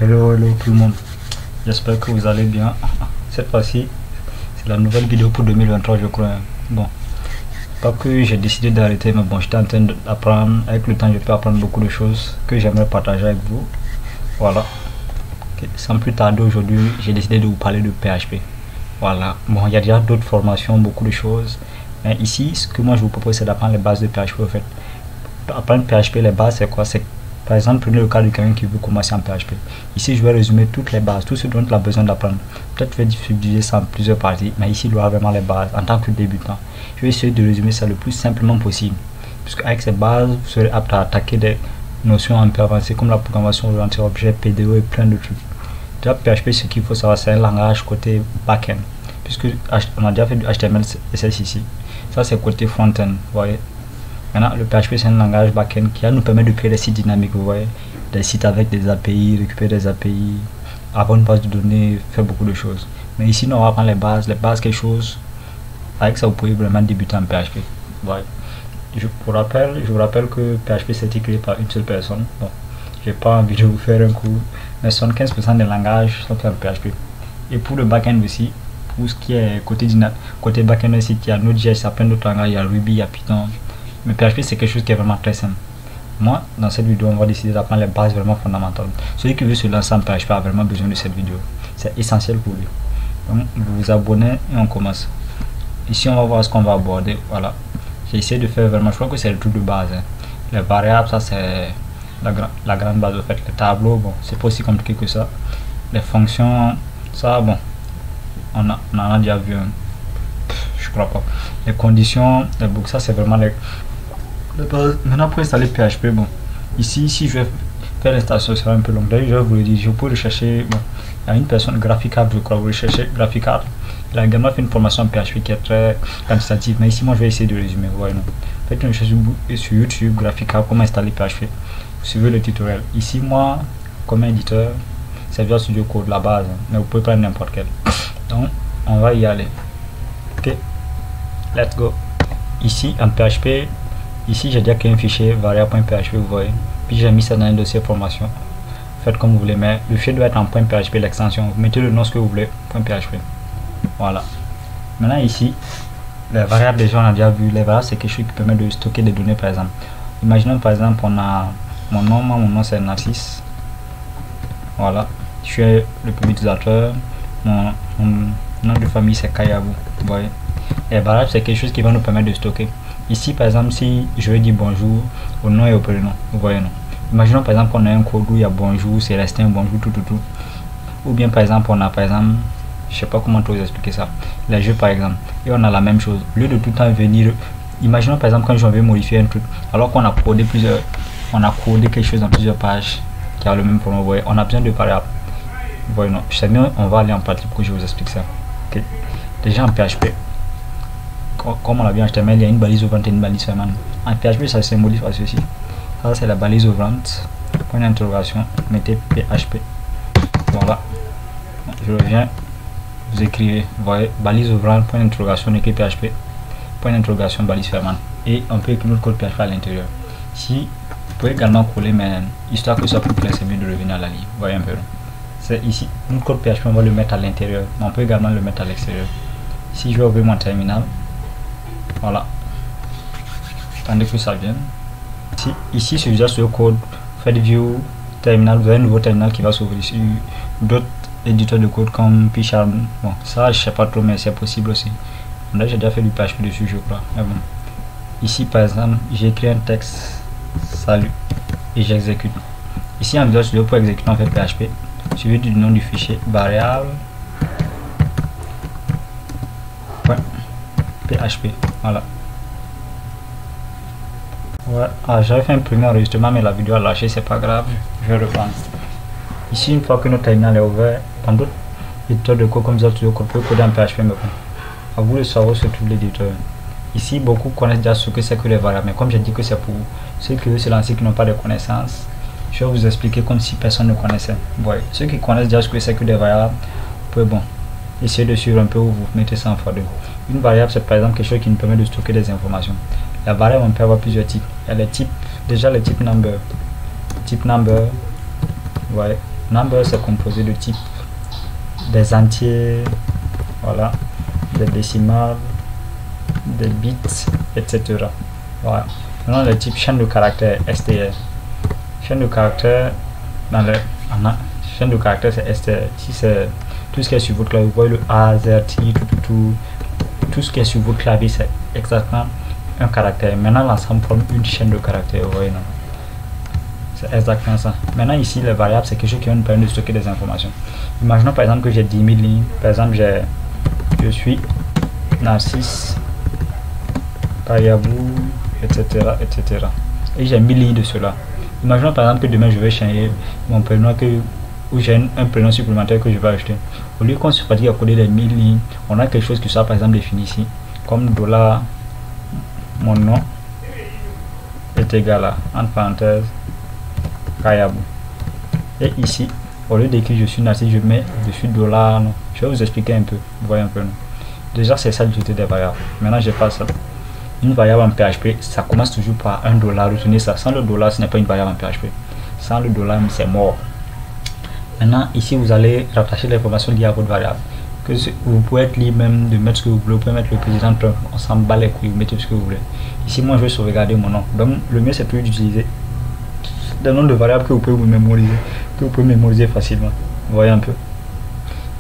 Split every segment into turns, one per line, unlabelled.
Hello, hello tout le monde. J'espère que vous allez bien. Cette fois-ci, c'est la nouvelle vidéo pour 2023, je crois. Bon, pas que j'ai décidé d'arrêter, mais bon, j'étais en train d'apprendre. Avec le temps, je peux apprendre beaucoup de choses que j'aimerais partager avec vous. Voilà. Okay. Sans plus tarder, aujourd'hui, j'ai décidé de vous parler de PHP. Voilà. Bon, il y a déjà d'autres formations, beaucoup de choses. Mais ici, ce que moi je vous propose, c'est d'apprendre les bases de PHP. En fait, apprendre PHP, les bases, c'est quoi? C'est par exemple, prenez le cas de quelqu'un qui veut commencer en PHP. Ici, je vais résumer toutes les bases, tout ce dont il a besoin d'apprendre. Peut-être je vais diviser ça en plusieurs parties, mais ici, il doit vraiment les bases en tant que débutant. Je vais essayer de résumer ça le plus simplement possible. Puisque avec ces bases, vous serez apte à attaquer des notions un peu avancées comme la programmation orientée objet, PDO et plein de trucs. Déjà, PHP, ce qu'il faut savoir, c'est un langage côté back-end. Puisque on a déjà fait du HTML, CSS ici. Ça, c'est côté front-end, vous voyez. Maintenant, le PHP, c'est un langage back-end qui nous permet de créer des sites dynamiques, vous voyez, des sites avec des API, récupérer des API, avoir une base de données, faire beaucoup de choses. Mais ici, nous, on va prendre les bases, quelque chose. Avec ça, vous pouvez vraiment débuter en PHP. Ouais. Je vous rappelle que PHP, c'est créé par une seule personne. Bon, j'ai pas envie de vous faire un coup, mais 75% des langages sont faits en PHP. Et pour le back-end aussi, pour ce qui est côté back-end aussi, il y a Node.js, il y a plein d'autres langages, il y a Ruby, il y a Python. Mais PHP, c'est quelque chose qui est vraiment très simple. Moi, dans cette vidéo, on va décider d'apprendre les bases vraiment fondamentales. Celui qui veut se lancer en PHP a vraiment besoin de cette vidéo. C'est essentiel pour lui. Donc, vous vous abonnez et on commence. Ici, on va voir ce qu'on va aborder. Voilà. J'ai essayé de faire vraiment, je crois que c'est le truc de base. Hein. Les variables, ça c'est la grande base. En fait, les tableaux, bon, c'est pas aussi compliqué que ça. Les fonctions, ça, bon, on en a déjà vu un. Je crois pas. Les conditions, les books, ça c'est vraiment les bases. Maintenant pour installer PHP, bon, ici si je vais faire l'installation, ça sera un peu long. D'ailleurs, je vais vous le dire, je peux le chercher. Bon, il y a une personne, Graphical, je crois, vous le cherchez, Graphical. Il a également fait une formation en PHP qui est très quantitative, mais ici moi je vais essayer de résumer. Vous voyez, non. Faites une recherche sur YouTube, Graphical, comment installer PHP. Vous suivez le tutoriel. Ici, moi, comme éditeur, c'est Visual Studio Code, la base, hein, mais vous pouvez prendre n'importe quel. Donc, on va y aller. Ok, let's go. Ici en PHP, ici j'ai déjà créé un fichier variable.php, vous voyez, puis j'ai mis ça dans un dossier formation. Faites comme vous voulez, mais le fichier doit être en .php, l'extension, vous mettez le nom ce que vous voulez, .php. Voilà. Maintenant ici, les variables, déjà on a déjà vu. Les variables, c'est quelque chose qui permet de stocker des données. Par exemple, imaginons par exemple on a mon nom c'est Narcisse. Voilà, je suis le premier utilisateur, mon nom de famille c'est Kayabu, vous voyez. Et variable, c'est quelque chose qui va nous permettre de stocker. Ici par exemple, si je vais dire bonjour au nom et au prénom, vous voyez, non. Imaginons par exemple qu'on a un code où il y a bonjour, Célestin, bonjour, tout. Ou bien par exemple on a par exemple, je sais pas comment vous expliquer ça, les jeux par exemple, et on a la même chose. Au lieu de tout le temps venir, imaginons par exemple quand je vais modifier un truc, alors qu'on a codé quelque chose dans plusieurs pages qui a le même problème, vous voyez, on a besoin de variables. Vous voyez, non, c'est mieux, on va aller en pratique pour que je vous explique ça. Ok, déjà en PHP, comme on l'a vu en HTML, il y a une balise ouvrante et une balise fermante. En PHP, ça se symbolise par ceci. Ça, c'est la balise ouvrante. Point d'interrogation, mettez PHP. Voilà. Je reviens. Vous écrivez, vous voyez, balise ouvrante, point d'interrogation, écrit PHP. Point d'interrogation, balise fermante. Et on peut écrire notre code PHP à l'intérieur. Si vous pouvez également coller, mais histoire que ça soit plus clair, c'est mieux de revenir à la ligne. Vous voyez un peu. C'est ici. Notre code PHP, on va le mettre à l'intérieur. Mais on peut également le mettre à l'extérieur. Si je vais ouvrir mon terminal, voilà, attendez que ça vienne. Ici sur Visual Studio Code, faites view terminal, vous avez un nouveau terminal qui va s'ouvrir sur d'autres éditeurs de code comme PyCharm. Bon, ça je sais pas trop, mais c'est possible aussi. Là j'ai déjà fait du PHP dessus, je crois. Mais bon, ici par exemple, j'ai écrit un texte salut et j'exécute. Ici en Visual Studio, pour exécuter on fait PHP suivi du nom du fichier variable .php. Voilà. Ouais. Ah, j'avais fait un premier enregistrement mais la vidéo a lâché, c'est pas grave, je vais reprendre. Ici, une fois que notre terminal est ouvert, dans d'autres éditeurs de code comme Visual Studio Code, peut coder en PHP, mais bon, à vous de savoir sur tout l'éditeur. Ici, beaucoup connaissent déjà ce que c'est que les variables, mais comme j'ai dit que c'est pour ceux qui veulent se lancer qui n'ont pas de connaissances, je vais vous expliquer comme si personne ne connaissait. Ouais. Ceux qui connaissent déjà ce que c'est que des variables, vous pouvez essayer de suivre un peu où vous mettez ça en fois deux. Une variable, c'est par exemple quelque chose qui nous permet de stocker des informations. La variable, on peut avoir plusieurs types. Il y a les types, déjà le type number. Type number, ouais, Number, c'est composé de types des entiers, voilà, des décimales, des bits, etc. Voilà. Maintenant, le type chaîne de caractère STR. Chaîne de caractère, chaîne de caractère, c'est STR. Si c'est tout ce qui est sur votre clavier, vous voyez le A, Z, I, tout ce qui est sur votre clavier, c'est exactement un caractère. Maintenant, l'ensemble forme une chaîne de caractères, vous voyez, non? C'est exactement ça. Maintenant, ici, les variables, c'est quelque chose qui va nous permettre de stocker des informations. Imaginons par exemple que j'ai 10 000 lignes. Par exemple, je suis Narcisse, Kayabou, etc., etc. Et j'ai 1000 lignes de cela. Imaginons par exemple que demain, je vais changer mon prénom, ou j'ai un prénom supplémentaire que je vais acheter. Au lieu qu'on se fatigue à coder les 1000 lignes, on a quelque chose qui soit par exemple défini ici, comme dollar, mon nom est égal à, entre parenthèses, Kayabou. Et ici, au lieu d'écrire je suis Narcisse, je mets dessus dollar. Non. Je vais vous expliquer un peu. Vous voyez un peu. Non. Déjà, c'est ça l'utilité des variables. Maintenant, je passe ça. Une variable en PHP, ça commence toujours par $1. Retenez ça. Sans le dollar, ce n'est pas une variable en PHP. Sans le dollar, c'est mort. Maintenant, ici, vous allez rattacher l'information liée à votre variable. Que vous pouvez être libre même de mettre ce que vous voulez. Vous pouvez mettre le président Trump. On s'en bat les couilles. Vous mettez ce que vous voulez. Ici, moi, je vais sauvegarder mon nom. Donc, le mieux, c'est toujours d'utiliser des noms de variables que vous pouvez vous mémoriser, facilement. Vous voyez un peu.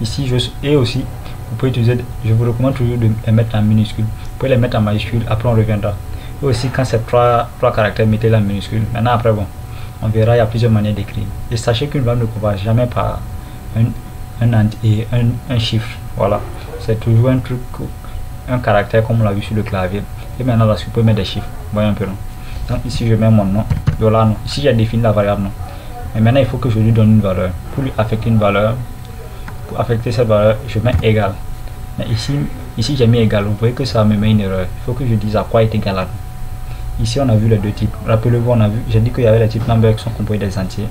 Ici, et aussi, vous pouvez utiliser, je vous recommande toujours de les mettre en minuscule. Vous pouvez les mettre en majuscule, après on reviendra. Et aussi, quand c'est trois caractères, mettez-les en minuscule. Maintenant, après, bon, on verra, il y a plusieurs manières d'écrire. Et sachez qu'une variable ne commence jamais par un chiffre. Voilà. C'est toujours un truc, un caractère comme on l'a vu sur le clavier. Et maintenant, là, vous pouvez mettre des chiffres. Vous voyez un peu, non? Donc ici je mets mon nom, dollar non. Ici j'ai défini la variable non. Mais maintenant il faut que je lui donne une valeur. Pour lui affecter une valeur, pour affecter cette valeur, je mets égal. Mais ici j'ai mis égal. Vous voyez que ça me met une erreur. Il faut que je dise à quoi est égal à. Ici on a vu les deux types. Rappelez-vous, on a vu, j'ai dit qu'il y avait les types number qui sont composés des entiers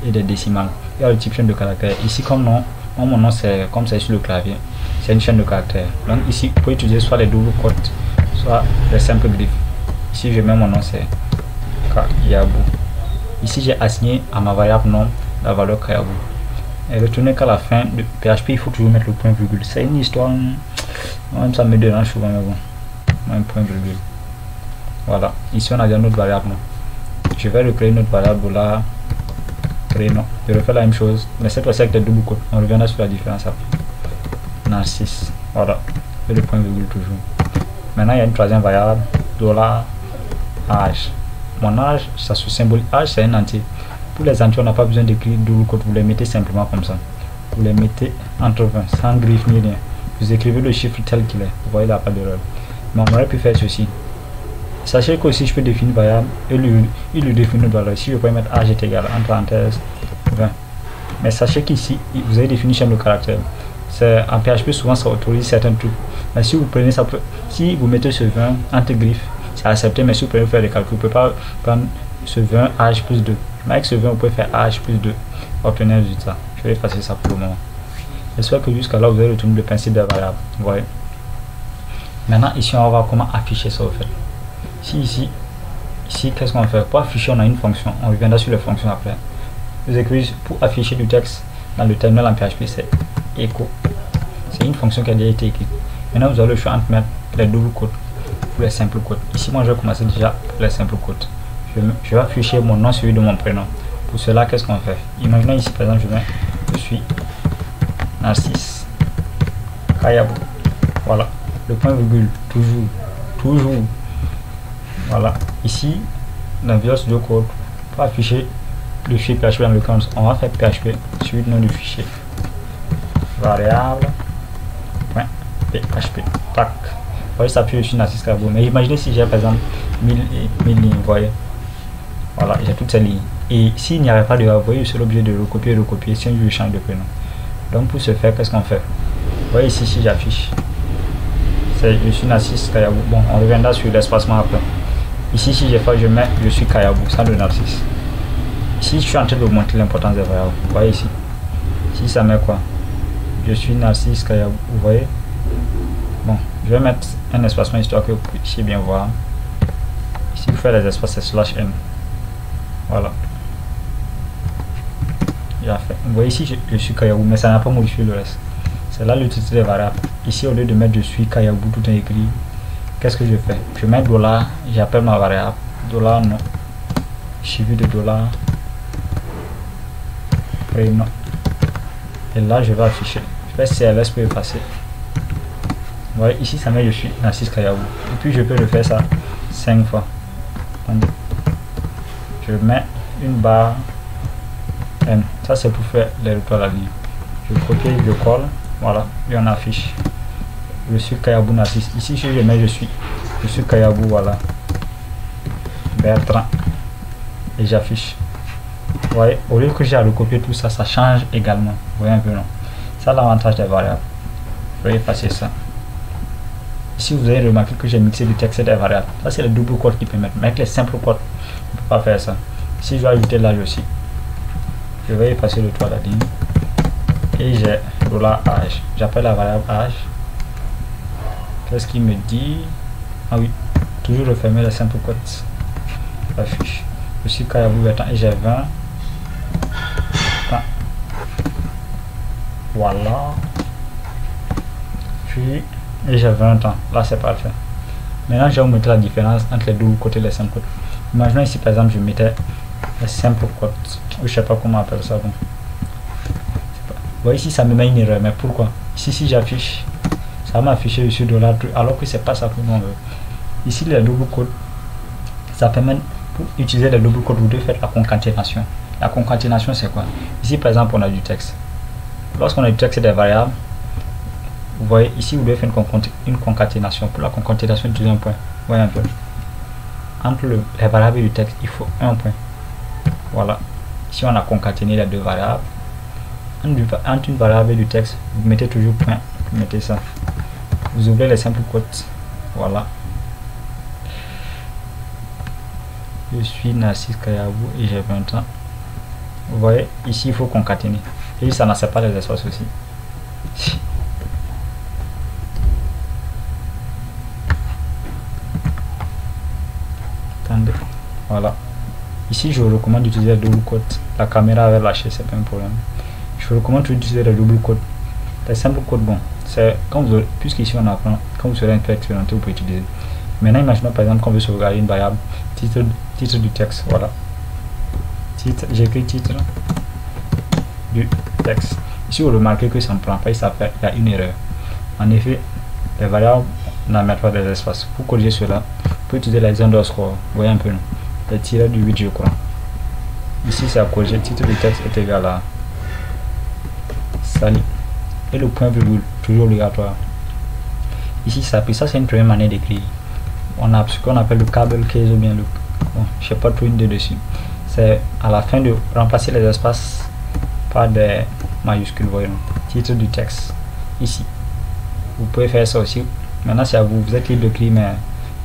et des décimales. Il y a le type chaîne de caractères. Ici comme nom, mon nom c'est comme c'est sur le clavier. C'est une chaîne de caractères. Donc ici vous pouvez utiliser soit les doubles quotes, soit les simples griffes. Ici je mets mon nom c'est Kayabou. Ici j'ai assigné à ma variable nom la valeur Kayabou. Et retenez qu'à la fin de PHP il faut toujours mettre le point virgule. C'est une histoire, même ça me dérange souvent, mais bon, un point virgule. Voilà, ici on a déjà notre variable nom. Je vais recréer notre variable là, créer nom. Je refais la même chose, mais cette fois-ci avec des doubles quotes. On reviendra sur la différence après. Narcisse, voilà, et le point virgule toujours. Maintenant il y a une troisième variable, dollar âge. Mon âge, ça se symbolise. Âge, c'est un entier. Pour les entiers, on n'a pas besoin d'écrire double quote. Vous les mettez simplement comme ça. Vous les mettez entre 20, sans griffe ni rien. Vous écrivez le chiffre tel qu'il est. Vous voyez, il n'y a pas d'erreur. Mais on aurait pu faire ceci. Sachez que si je peux définir une variable, il lui définit une valeur. Si je peux mettre âge est égal, entre parenthèses, 20. Mais sachez qu'ici, vous avez défini chaîne de caractères. En PHP, souvent, ça autorise certains trucs. Mais si vous prenez ça, si vous mettez ce 20 entre griffes, c'est accepté, mais si vous pouvez faire des calculs, vous ne pouvez pas prendre ce 20 âge plus 2. Mais avec ce 20, vous pouvez faire âge plus 2 pour obtenir le résultat. Je vais effacer ça pour le moment. J'espère que jusqu'à là, vous avez retenu le principe des variables. Vous voyez. Maintenant, ici, on va voir comment afficher ça au fait. Ici, qu'est-ce qu'on fait? Pour afficher, on a une fonction. On reviendra sur les fonctions après. Vous écrivez pour afficher du texte dans le terminal en PHP, c'est echo. C'est une fonction qui a déjà été écrite. Maintenant, vous avez le choix entre mettre les doubles quotes ou les simples quotes. Ici, moi, je vais commencer déjà les simples quotes. Je vais afficher mon nom, celui de mon prénom. Pour cela, qu'est-ce qu'on fait? Imaginons ici, par exemple, je suis Narcisse Kayabou. Voilà. Le point virgule, toujours. Voilà. Ici, dans Visual Studio Code, pour afficher le fichier PHP dans le camp, on va faire PHP suite nom du fichier. Variable. PHP. Tac. Vous voyez, ça appuie sur Narcisse Kayabou. Mais imaginez si j'ai par exemple 1000 lignes, vous voyez. Voilà, j'ai toutes ces lignes. Et s'il n'y avait pas de vous voyez, c'est l'objet de recopier, si je change de prénom. Donc pour ce faire, qu'est-ce qu'on fait? Vous voyez ici, si j'affiche, je suis Narcisse Kayabou. Bon, on reviendra sur l'espacement après. Ici, si j'ai fait, je mets je suis Kayabou, sans le Narcisse. Ici, je suis en train d'augmenter l'importance des variables. Vous voyez ici. Si ça met quoi? Je suis Narcisse Kayabou. Vous voyez? Bon, je vais mettre un espacement histoire que vous puissiez bien voir. Ici, pour faire les espaces, c'est /n. Voilà. Vous voyez ici, je suis Kayabou, mais ça n'a pas modifié le reste. C'est là le titre des variables. Ici, au lieu de mettre je suis Kayabou tout est écrit, qu'est-ce que je fais? Je mets $, j'appelle ma variable. $, non. Suivi de $, prénom. Et là, je vais afficher. Je fais CLS pour effacer. Vous voyez, ici, ça met je suis Narcisse Kayabou. Et puis, je peux le faire ça 5 fois. Attendez. Je mets une barre M. Ça, c'est pour faire les retours à la ligne. Je copie, je colle. Voilà, et on affiche. Je suis Kayabou Narcisse. Ici, je mets je suis Kayabou, voilà. Bertrand. Et j'affiche. Vous voyez, au lieu que j'ai à recopier tout ça, ça change également. Vous voyez un peu, non? Ça, l'avantage des variables. Je vais effacer ça. Ici, vous avez remarqué que j'ai mixé du texte et des variables. Ça, c'est le double code qui peut mettre. Mais avec les simples codes, on ne peut pas faire ça. Si je vais ajouter l'âge aussi, je vais effacer le toit à la ligne. Et j'ai $âge. J'appelle la variable âge. Qu'est-ce qu'il me dit? Ah oui, toujours refermer les simples codes. J'affiche. Je suis Kayabou Bertrand et j'ai 20 ans. Voilà. Puis, et j'ai 20 ans. Là, c'est parfait. Maintenant, je vais vous mettre la différence entre les doubles codes et les simples codes. Imaginons ici, par exemple, je mettais les simples codes. Je ne sais pas comment on appelle ça. Bon. Vous voyez ici, ça me met une erreur. Mais pourquoi? Ici, si j'affiche, ça va m'afficher dessus $, alors que c'est pas ça que nous on veut. Ici, les doubles codes, ça permet, pour utiliser les doubles codes, vous devez faire la concaténation. La concaténation, c'est quoi? Ici, par exemple, on a du texte. Lorsqu'on a du texte et des variables, vous voyez ici, vous devez faire une concaténation. Pour la concaténation, utilisez un point. Vous voyez un peu. Entre les variables et du texte, il faut un point. Voilà. Ici, on a concaténé les deux variables. Entre une variable et du texte, vous mettez toujours point. Vous mettez ça. Vous ouvrez les simples quotes. Voilà. Je suis Narcisse Kayabou et j'ai 20 ans. Vous voyez, ici, il faut concaténer. Et ça n'accepte pas les espaces aussi. Attendez. Voilà. Ici, je vous recommande d'utiliser le double quote. La caméra avait lâché, c'est pas un problème. Je vous recommande d'utiliser le double quote. Les simples quotes, bon, c'est quand vous, puisqu'ici on apprend, quand vous serez un peu expérimenté, vous pouvez utiliser. Maintenant, imaginons par exemple qu'on veut sauvegarder une variable, titre du texte, voilà. J'écris titre du texte. Ici, vous remarquez que ça ne prend pas, il y a une erreur. En effet, les variables n'admettent pas des espaces. Pour corriger cela, vous pouvez utiliser les underscore. Vous voyez un peu, non? Les tirets du 8, je crois. Ici, c'est à corriger. Titre du texte est égal à Sali. Et le point virgule, toujours obligatoire. Ici, ça c'est une première manière d'écrire. On a ce qu'on appelle le câble case ou bien le. Bon, je sais pas trop une de dessus. C'est à la fin de remplacer les espaces par des majuscules, voyons. Titre du texte. Ici. Vous pouvez faire ça aussi. Maintenant, c'est à vous. Vous êtes libre d'écrire, mais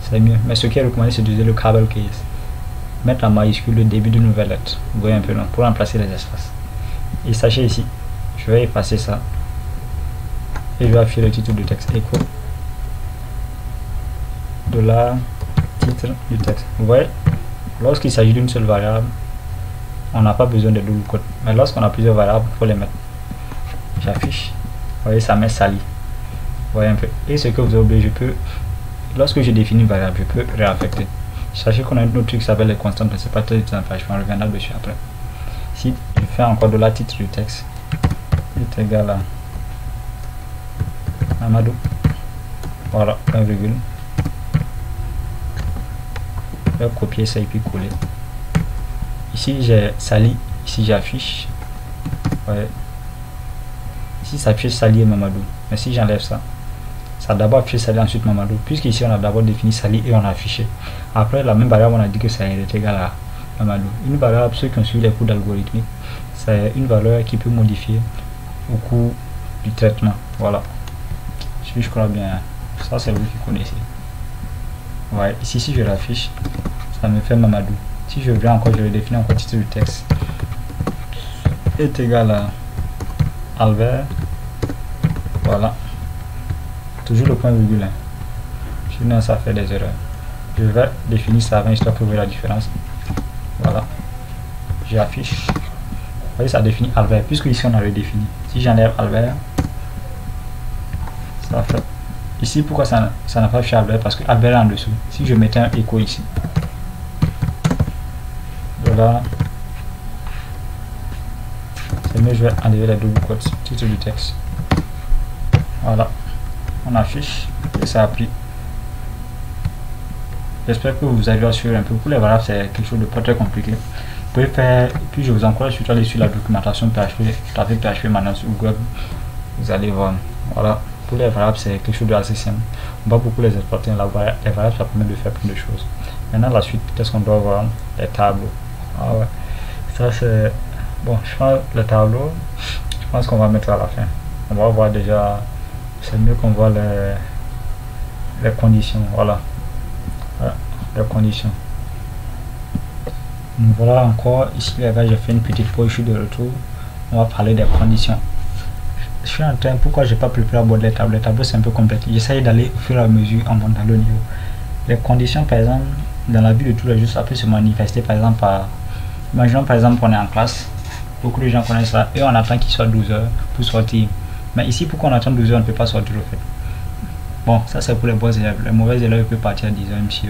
c'est mieux. Mais ce qui est recommandé, c'est d'utiliser le câble case. Mettre en majuscule le début d'une nouvelle lettre. Vous voyez un peu, non? Pour remplacer les espaces. Et sachez ici, je vais effacer ça. Et je vais afficher le titre du texte. Écho de la titre du texte. Vous voyez, lorsqu'il s'agit d'une seule variable, on n'a pas besoin de double quote. Mais lorsqu'on a plusieurs variables, il faut les mettre. J'affiche. Vous voyez, ça met Sali. Vous voyez un peu. Et ce que vous avez oublié, je peux, lorsque je définis une variable, je peux réaffecter. Sachez qu'on a un autre truc qui s'appelle les constantes, mais c'est pas très simple. Je vais revenir dessus après. Si je fais encore de la titre du texte, est égal à Amadou. Voilà, un virgule. Je vais copier ça et puis coller. Ici j'ai Sali, ici j'affiche. Ouais. Ici ça affiche Sali et Mamadou. Mais si j'enlève ça, ça a d'abord affiché Sali, ensuite Mamadou. Puisqu'ici on a d'abord défini Sali et on a affiché. Après la même variable, on a dit que ça est égal à Mamadou. Une variable, ceux qui ont suivi les cours d'algorithmique, c'est une valeur qui peut modifier au cours du traitement. Voilà. Je crois bien. Ça c'est vous qui connaissez. Ouais, ici si je l'affiche, ça me fait Mamadou. Si je viens encore, je le définis encore titre du texte est égal à Albert. Voilà. Toujours le point virgule. Hein. Sinon ça fait des erreurs. Je vais définir ça avant histoire pour voir la différence. Voilà. J'affiche. voyez, ça définit Albert, puisque ici on a redéfini. Si j'enlève Albert, ça fait. Ici, pourquoi ça n'a pas fait Albert? Parce que Albert est en dessous. Si je mettais un écho ici, voilà, c'est mieux, je vais enlever les doubles quotes, titre du texte. Voilà, on affiche et ça a pris. J'espère que vous avez assuré un peu. Pour les variables, c'est quelque chose de pas très compliqué. Vous pouvez faire, puis je vous encourage surtout à aller sur la documentation PHP, tapez PHP maintenant sur Google, vous allez voir. Voilà, pour les variables, c'est quelque chose de assez simple. On va beaucoup les exploiter. Les variables, ça permet de faire plein de choses. Maintenant, la suite, peut-être qu'on doit voir les tableaux. Ah ouais, ça c'est. Bon, je pense le tableau, je pense qu'on va mettre à la fin. On va voir déjà, c'est mieux qu'on voit les conditions. Voilà. Les conditions. Donc voilà encore, ici les gars, j'ai fait une petite pause, je suis de retour. On va parler des conditions. Je suis en train, pourquoi j'ai pas préparé à bord les tableaux? Les tableaux c'est un peu complexe. J'essaye d'aller au fur et à mesure en montant le niveau. Les conditions, par exemple, dans la vie de tous les jours, ça peut se manifester par exemple par. Imaginons par exemple qu'on est en classe, beaucoup de gens connaissent ça, et on attend qu'il soit 12 heures pour sortir. Mais ici, pourquoi on attend 12 heures, on ne peut pas sortir au fait. Bon, ça c'est pour les bons élèves. Les mauvais élèves peuvent partir à 10 heures, même si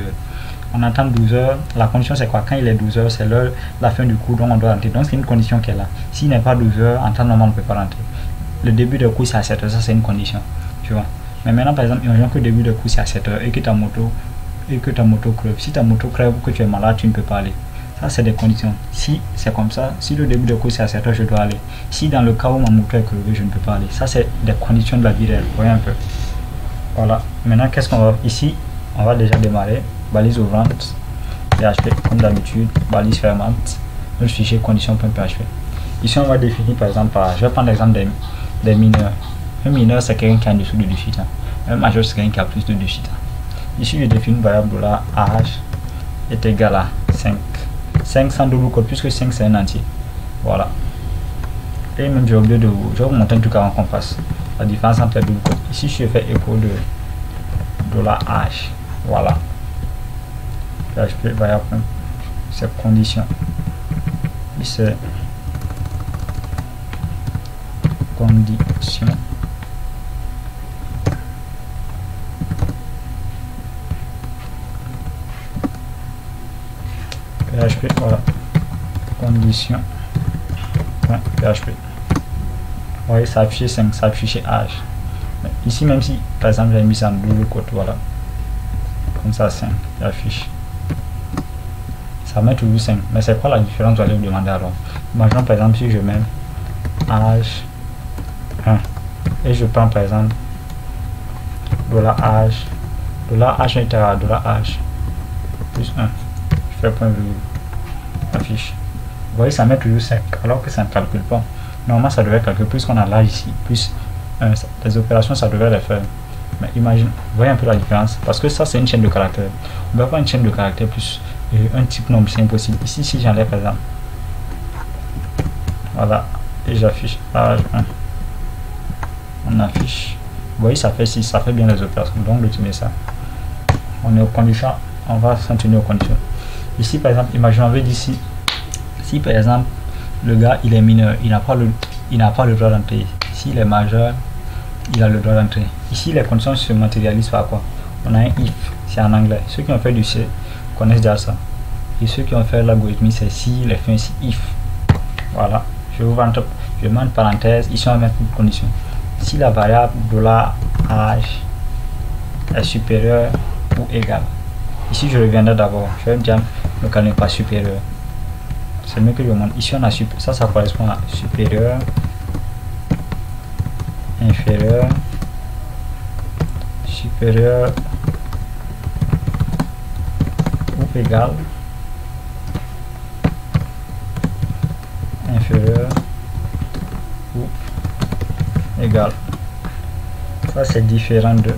on attend 12 heures. La condition c'est quoi? Quand il est 12 heures, c'est l'heure, la fin du cours, donc on doit rentrer. Donc c'est une condition qui est là. S'il n'est pas 12 heures, en temps normal, on ne peut pas rentrer. Le début de cours c'est à 7 heures, ça c'est une condition. Tu vois. Mais maintenant, par exemple, imaginons que le début de cours c'est à 7 heures et que ta moto crève. Si ta moto crève ou que tu es malade, tu ne peux pas aller. Ça c'est des conditions. Si c'est comme ça, si le début de cours c'est à 7 heures, je dois aller. Si dans le cas où ma moto est crevée, je ne peux pas aller. Ça c'est des conditions de la vie réelle. Vous voyez un peu. Voilà, maintenant qu'est-ce qu'on va ici? On va déjà démarrer. Balise ouvrante, PHP comme d'habitude, balise fermante, notre fichier condition.php. Ici on va définir par exemple je vais prendre l'exemple des mineurs. Un mineur c'est quelqu'un qui est en dessous de 18 ans. Un majeur c'est quelqu'un qui a plus de 18 ans. Ici je définis une variable $âge est égal à 5. 5 sans double code puisque 5 c'est un entier. Voilà. Et même j'ai oublié de vous. Je vais vous montrer un truc avant qu'on fasse. La différence entre les double codes. Ici je fais écho de $âge. Voilà. PHP variable c'est condition. Ici c'est condition. PHP voilà. Condition. Ouais, PHP. Vous voyez, ça affiche 5, ça affiche âge. Mais ici, même si par exemple j'ai mis ça en double quote, voilà. Comme ça, 5, j'affiche. Ça met toujours 5. Mais c'est quoi la différence? Vous allez me demander alors. Imaginons par exemple si je mets âge 1 et je prends par exemple $âge. $âge est égal à $âge plus 1. Je fais point virgule. Affiche. Vous voyez, ça met toujours 5 alors que ça ne calcule pas. Normalement, ça devrait calculer plus qu'on a l'âge ici, plus les opérations, ça devrait les faire. Mais imagine, vous voyez un peu la différence. Parce que ça, c'est une chaîne de caractères. On ne peut pas une chaîne de caractères plus un type nombre, c'est impossible. Ici, si j'enlève par exemple, voilà, et j'affiche âge 1, on affiche. Vous voyez, ça fait 6, ça fait bien les opérations. Donc, retenez ça. On est aux conditions, on va s'en tenir aux conditions. Ici, par exemple, imaginons, on veut d'ici, si par exemple, le gars il est mineur, il n'a pas le droit d'entrer. S'il est majeur, il a le droit d'entrer. Ici les conditions se matérialisent par quoi? On a un if, c'est en anglais. Ceux qui ont fait du C connaissent déjà ça. Et ceux qui ont fait l'algorithme c'est si, les fins c'est if. Voilà. Je mets une parenthèse, ici on va mettre une condition. Si la variable $âge est supérieure ou égale. Ici je reviendrai d'abord. Je vais me dire le cas n'est pas supérieur. C'est mieux que je montre. Ici on a ça correspond à supérieur, inférieur, supérieur ou égal, inférieur ou égal. Ça c'est différent de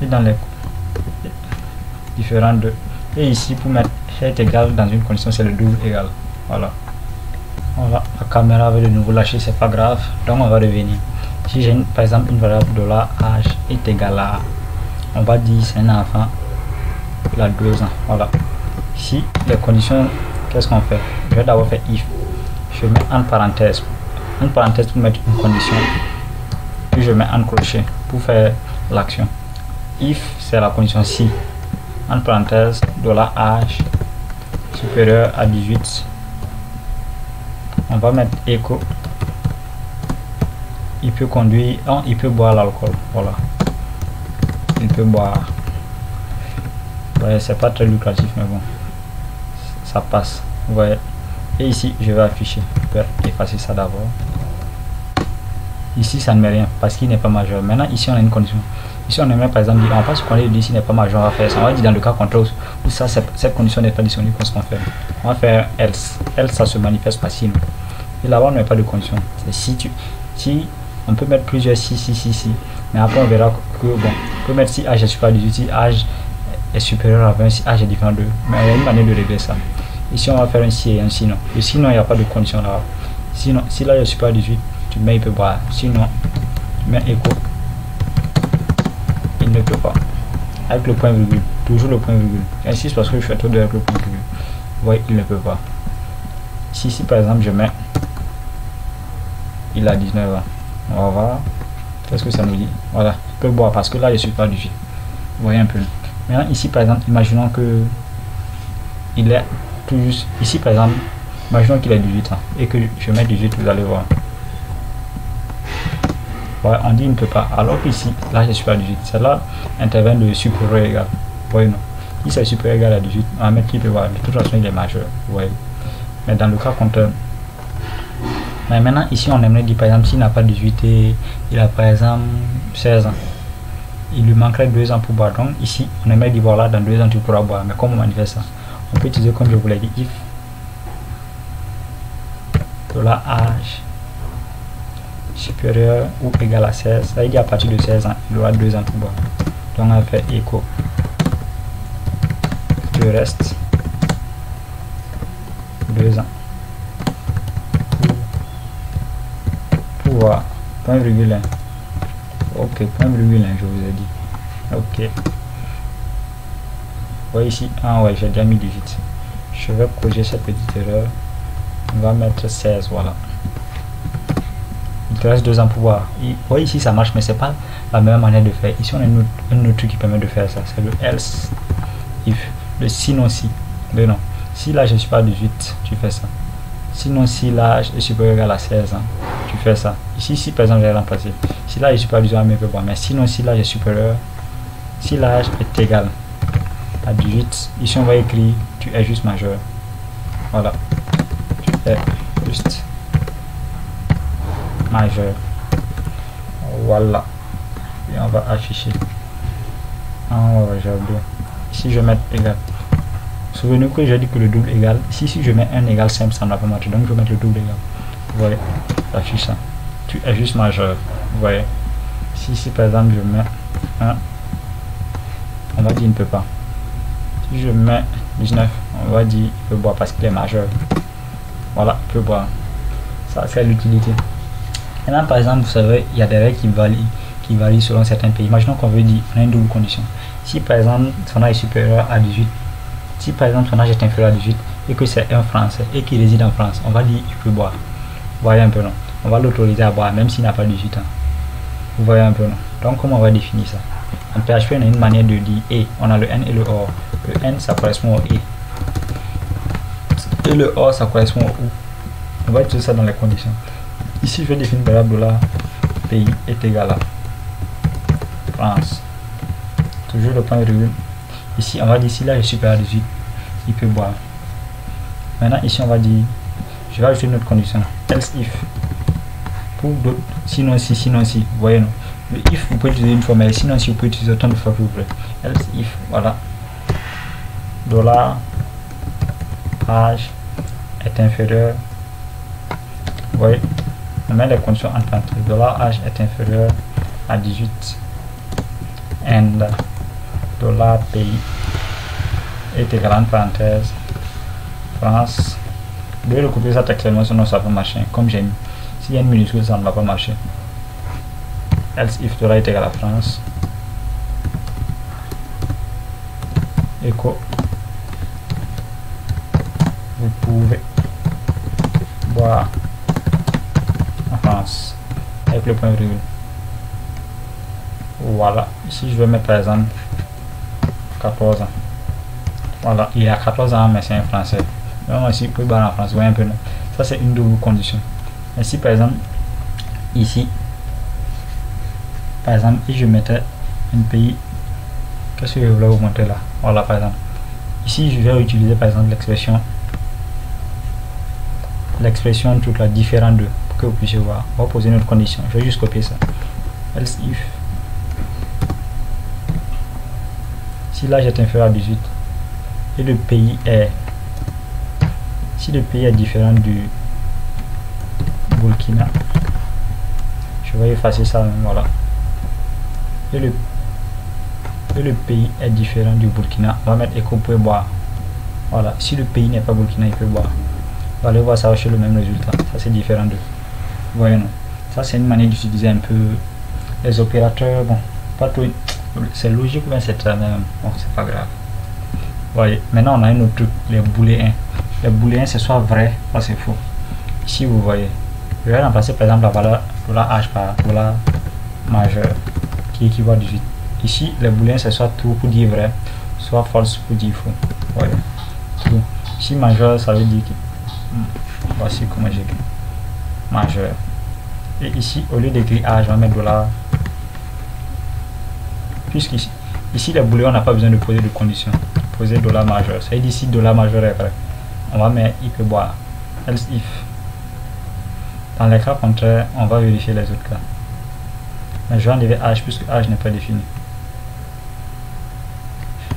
et dans les différent de et ici pour mettre est égal dans une condition c'est le double égal. Voilà. Voilà, la caméra avait de nouveau lâché, c'est pas grave. Donc on va revenir. Si j'ai par exemple une variable $âge est égal à, on va dire c'est un enfant, il a 2 ans. Voilà. Ici, les conditions, qu'est-ce qu'on fait? Je vais d'abord faire if. Je mets en parenthèse. En parenthèse pour mettre une condition. Puis je mets en crochet pour faire l'action. If, c'est la condition si. En parenthèse, $h supérieur à 18. On va mettre echo. Il peut conduire, non, il peut boire l'alcool. Voilà. Il peut boire. Ouais, c'est pas très lucratif, mais bon, ça passe. Vous voyez. Et ici, je vais afficher. Je vais effacer ça d'abord. Ici, ça ne met rien parce qu'il n'est pas majeur. Maintenant, ici, on a une condition. Ici, on aimerait par exemple dire, on va pas se connaître ici n'est pas majeur, on va faire ça. On va dire dans le cas contraire où ça, cette condition n'est pas disponible, qu'est-ce qu'on fait? On va faire else. Else, ça se manifeste par si. Et là-bas, on n'a pas de condition. C'est si on peut mettre plusieurs si. Mais après, on verra que, bon, on peut mettre si âge est supérieur à 18, si âge est supérieur à 20, si âge est différent de. Mais il y a une manière de régler ça. Ici, on va faire un si et un sinon. Le sinon, il n'y a pas de condition là. Sinon, si l'âge est supérieur à 18, tu mets il peut boire. Sinon, tu mets écho. Il ne peut pas. Avec le point virgule. Toujours le point virgule. J'insiste parce que je fais trop de avec le point virgule. Vous voyez, il ne peut pas. Si par exemple, je mets. Il a 19 ans. On va voir. Qu'est-ce que ça nous dit? Voilà. Il peut boire parce que là, je suis pas 18. Vous voyez un peu. Maintenant, ici, par exemple, imaginons que il est tout juste. Ici, par exemple, imaginons qu'il a 18 ans et que je mets 18, vous allez voir. Ouais, on dit il ne peut pas. Alors qu'ici, là, je suis pas 18. Celle-là intervient de supérieur égal. Vous voyez, non? Si c'est supérieur égal à 18, on va mettre qu'il peut voir. De toute façon, il est majeur. Vous voyez. Mais dans le cas contraire. Mais maintenant, ici, on aimerait dire, par exemple, s'il n'a pas 18 et il a, par exemple, 16 ans. Il lui manquerait 2 ans pour boire. Donc, ici, on aimerait dire, voilà, dans 2 ans, tu pourras boire. Mais comment on manifeste ça? On peut utiliser, comme je vous l'ai dit, if $h supérieur ou égal à 16. Ça veut dire à partir de 16 ans, il aura 2 ans pour boire. Donc, on va faire écho. Le reste, 2 ans. Pour boire. Point virgule 1. Ok, point virgule 1, je vous ai dit. Ok. Vous voyez ici, ah ouais, j'ai déjà mis 18. Je vais corriger cette petite erreur. On va mettre 16, voilà. Il te reste 2 ans pour voir. Vous voyez ici, ça marche, mais c'est pas la meilleure manière de faire. Ici, on a un autre truc qui permet de faire ça. C'est le else if. Le sinon si. Mais non. Si l'âge est supérieur à 18, tu fais ça. Sinon, si l'âge est supérieur à 16 ans, tu fais ça. Ici, si par exemple, j'ai remplacé. Si l'âge est supérieur à 18 ans, peut boire. Mais sinon, si l'âge est supérieur, si l'âge est égal à 18, ici on va écrire tu es juste majeur. Voilà. Tu es juste majeur. Voilà. Et on va afficher. On va regarder. Ici je vais mettre égal. Souvenez-vous que j'ai dit que le double égal. Ici si je mets un égal simple, ça ne va pas marcher. Donc je vais mettre le double égal. Vous voyez. J'affiche ça. Tu es juste majeur. Vous voyez. Si par exemple je mets 1, on va dire il ne peut pas. Si je mets 19, on va dire il peut boire parce qu'il est majeur. Voilà, il peut boire. Ça c'est l'utilité. Maintenant par exemple, vous savez, il y a des règles qui varient selon certains pays. Imaginons qu'on veut dire, on a une double condition. Si par exemple son âge est supérieur à 18, si par exemple son âge est inférieur à 18 et que c'est un Français et qu'il réside en France, on va dire il peut boire. Vous voyez un peu non? On va l'autoriser à boire même s'il n'a pas 18 ans. Vous voyez un peu non? Donc comment on va définir ça? En PHP, on a une manière de dire et. On a le N et le OR. Le N, ça correspond au et. Et le OR, ça correspond au ou. On va utiliser ça dans les conditions. Ici, je vais définir une variable pays est égal à France. Toujours le point virgule. Ici, on va dire si là est supérieur à 18, il peut boire. Maintenant, ici, on va dire, je vais ajouter une autre condition. Else if. Pour d'autres, sinon si, vous voyez non? Le if, vous pouvez utiliser une fois, mais sinon si vous pouvez utiliser autant de fois que vous voulez. Else if, voilà. $âge est inférieur. Vous voyez, on met les conditions en parenthèse. $âge est inférieur à 18. And $pays est égal en parenthèse. France. Vous devez recouper ça textuellement, sinon ça va pas marcher. Comme j'ai mis. S'il y a une minuscule, ça ne va pas marcher. Else if $est égal à France. Echo vous pouvez boire en France avec le point virgule. Voilà, ici je vais mettre par exemple 14 ans. Voilà, il y a 14 ans, mais c'est un français. Donc ici, vous pouvez boire en France, vous voyez un peu, non? Ça c'est une double condition. Ici par exemple, ici, par exemple, si je mettais un pays, qu'est-ce que je voulais vous montrer là? Voilà, par exemple, ici je vais utiliser par exemple l'expression toute la différente de, pour que vous puissiez voir. On va poser une autre condition, je vais juste copier ça. Else if, si l'âge est inférieur à 18 et le pays est, si le pays est différent du Burkina, je vais effacer ça, voilà, et le pays est différent du Burkina, on va mettre écho pour boire. Voilà, si le pays n'est pas Burkina, il peut boire. Vous allez voir, ça va chercher le même résultat. Ça c'est différent de, vous voyez, non? Ça c'est une manière d'utiliser un peu les opérateurs. Bon, pas tout, c'est logique ou bien c'est très même, bon, c'est pas grave. Vous voyez, maintenant on a un autre truc, les booléens. Les booléens c'est soit vrai, soit c'est faux. Ici vous voyez, je vais remplacer par exemple la valeur $h par $ majeur qui équivaut à 18. Ici les booléens c'est soit true pour dire vrai, soit false pour dire faux. Vous voyez, true. Ici majeur ça veut dire que, voici comment j'écris majeur. Et ici au lieu d'écrire A, je vais mettre $, puisqu'ici les booléens on n'a pas besoin de poser de conditions. Poser $, majeur, ça veut dire ici $, majeur est vrai, on va mettre il peut boire. Else if, dans les cas contraires on va vérifier les autres cas, mais je vais enlever H puisque H n'est pas défini.